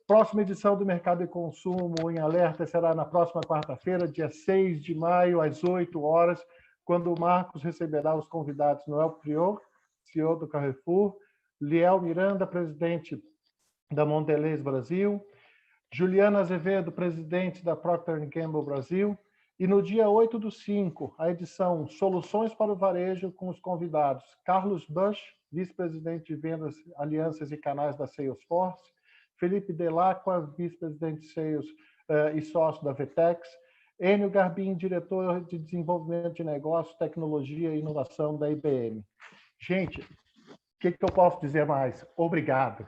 Próxima edição do Mercado e Consumo em Alerta será na próxima quarta-feira, dia 6 de maio, às 8 horas, quando o Marcos receberá os convidados Noel Prior, CEO do Carrefour, Liel Miranda, presidente da Mondelez Brasil, Juliana Azevedo, presidente da Procter & Gamble Brasil, e no dia 8/5, a edição Soluções para o Varejo, com os convidados Carlos Bush, vice-presidente de Vendas, Alianças e Canais da Salesforce, Felipe Delacqua, vice-presidente de Sales e sócio da Vetex, Enio Garbim, diretor de desenvolvimento de negócios, tecnologia e inovação da IBM. Gente, o que eu posso dizer mais? Obrigado.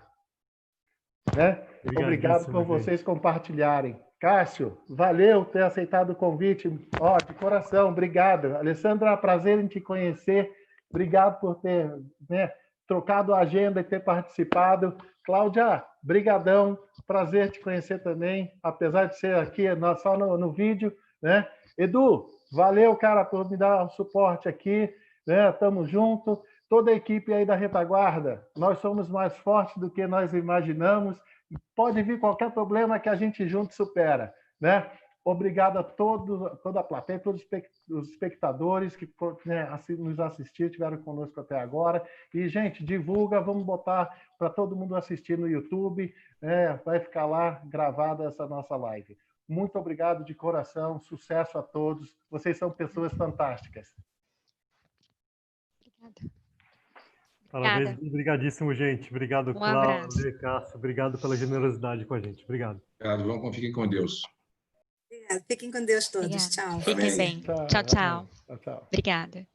Né? Obrigado por vocês compartilharem. Cássio, valeu ter aceitado o convite. Ó, de coração, obrigado. Alessandra, prazer em te conhecer. Obrigado por ter, né, trocado a agenda e ter participado. Cláudia, brigadão. Prazer te conhecer também, apesar de ser aqui só no vídeo, né? Edu, valeu, cara, por me dar o suporte aqui, né? Tamo junto. Toda a equipe aí da retaguarda, nós somos mais fortes do que nós imaginamos. Pode vir qualquer problema que a gente junto supera, né? Obrigado a toda a plateia, todos os espectadores que, né, nos assistiram, estiveram conosco até agora. E, gente, divulga, vamos botar para todo mundo assistir no YouTube, né? Vai ficar lá gravada essa nossa live. Muito obrigado de coração, sucesso a todos. Vocês são pessoas fantásticas. Obrigada. Parabéns, obrigadíssimo, gente. Obrigado, Cláudio, Cássio. Obrigado pela generosidade com a gente. Obrigado. Obrigado, fiquem com Deus. Obrigada. Fiquem com Deus todos. Obrigada. Tchau. Fiquem bem. Tchau, tchau. Tchau. Obrigada.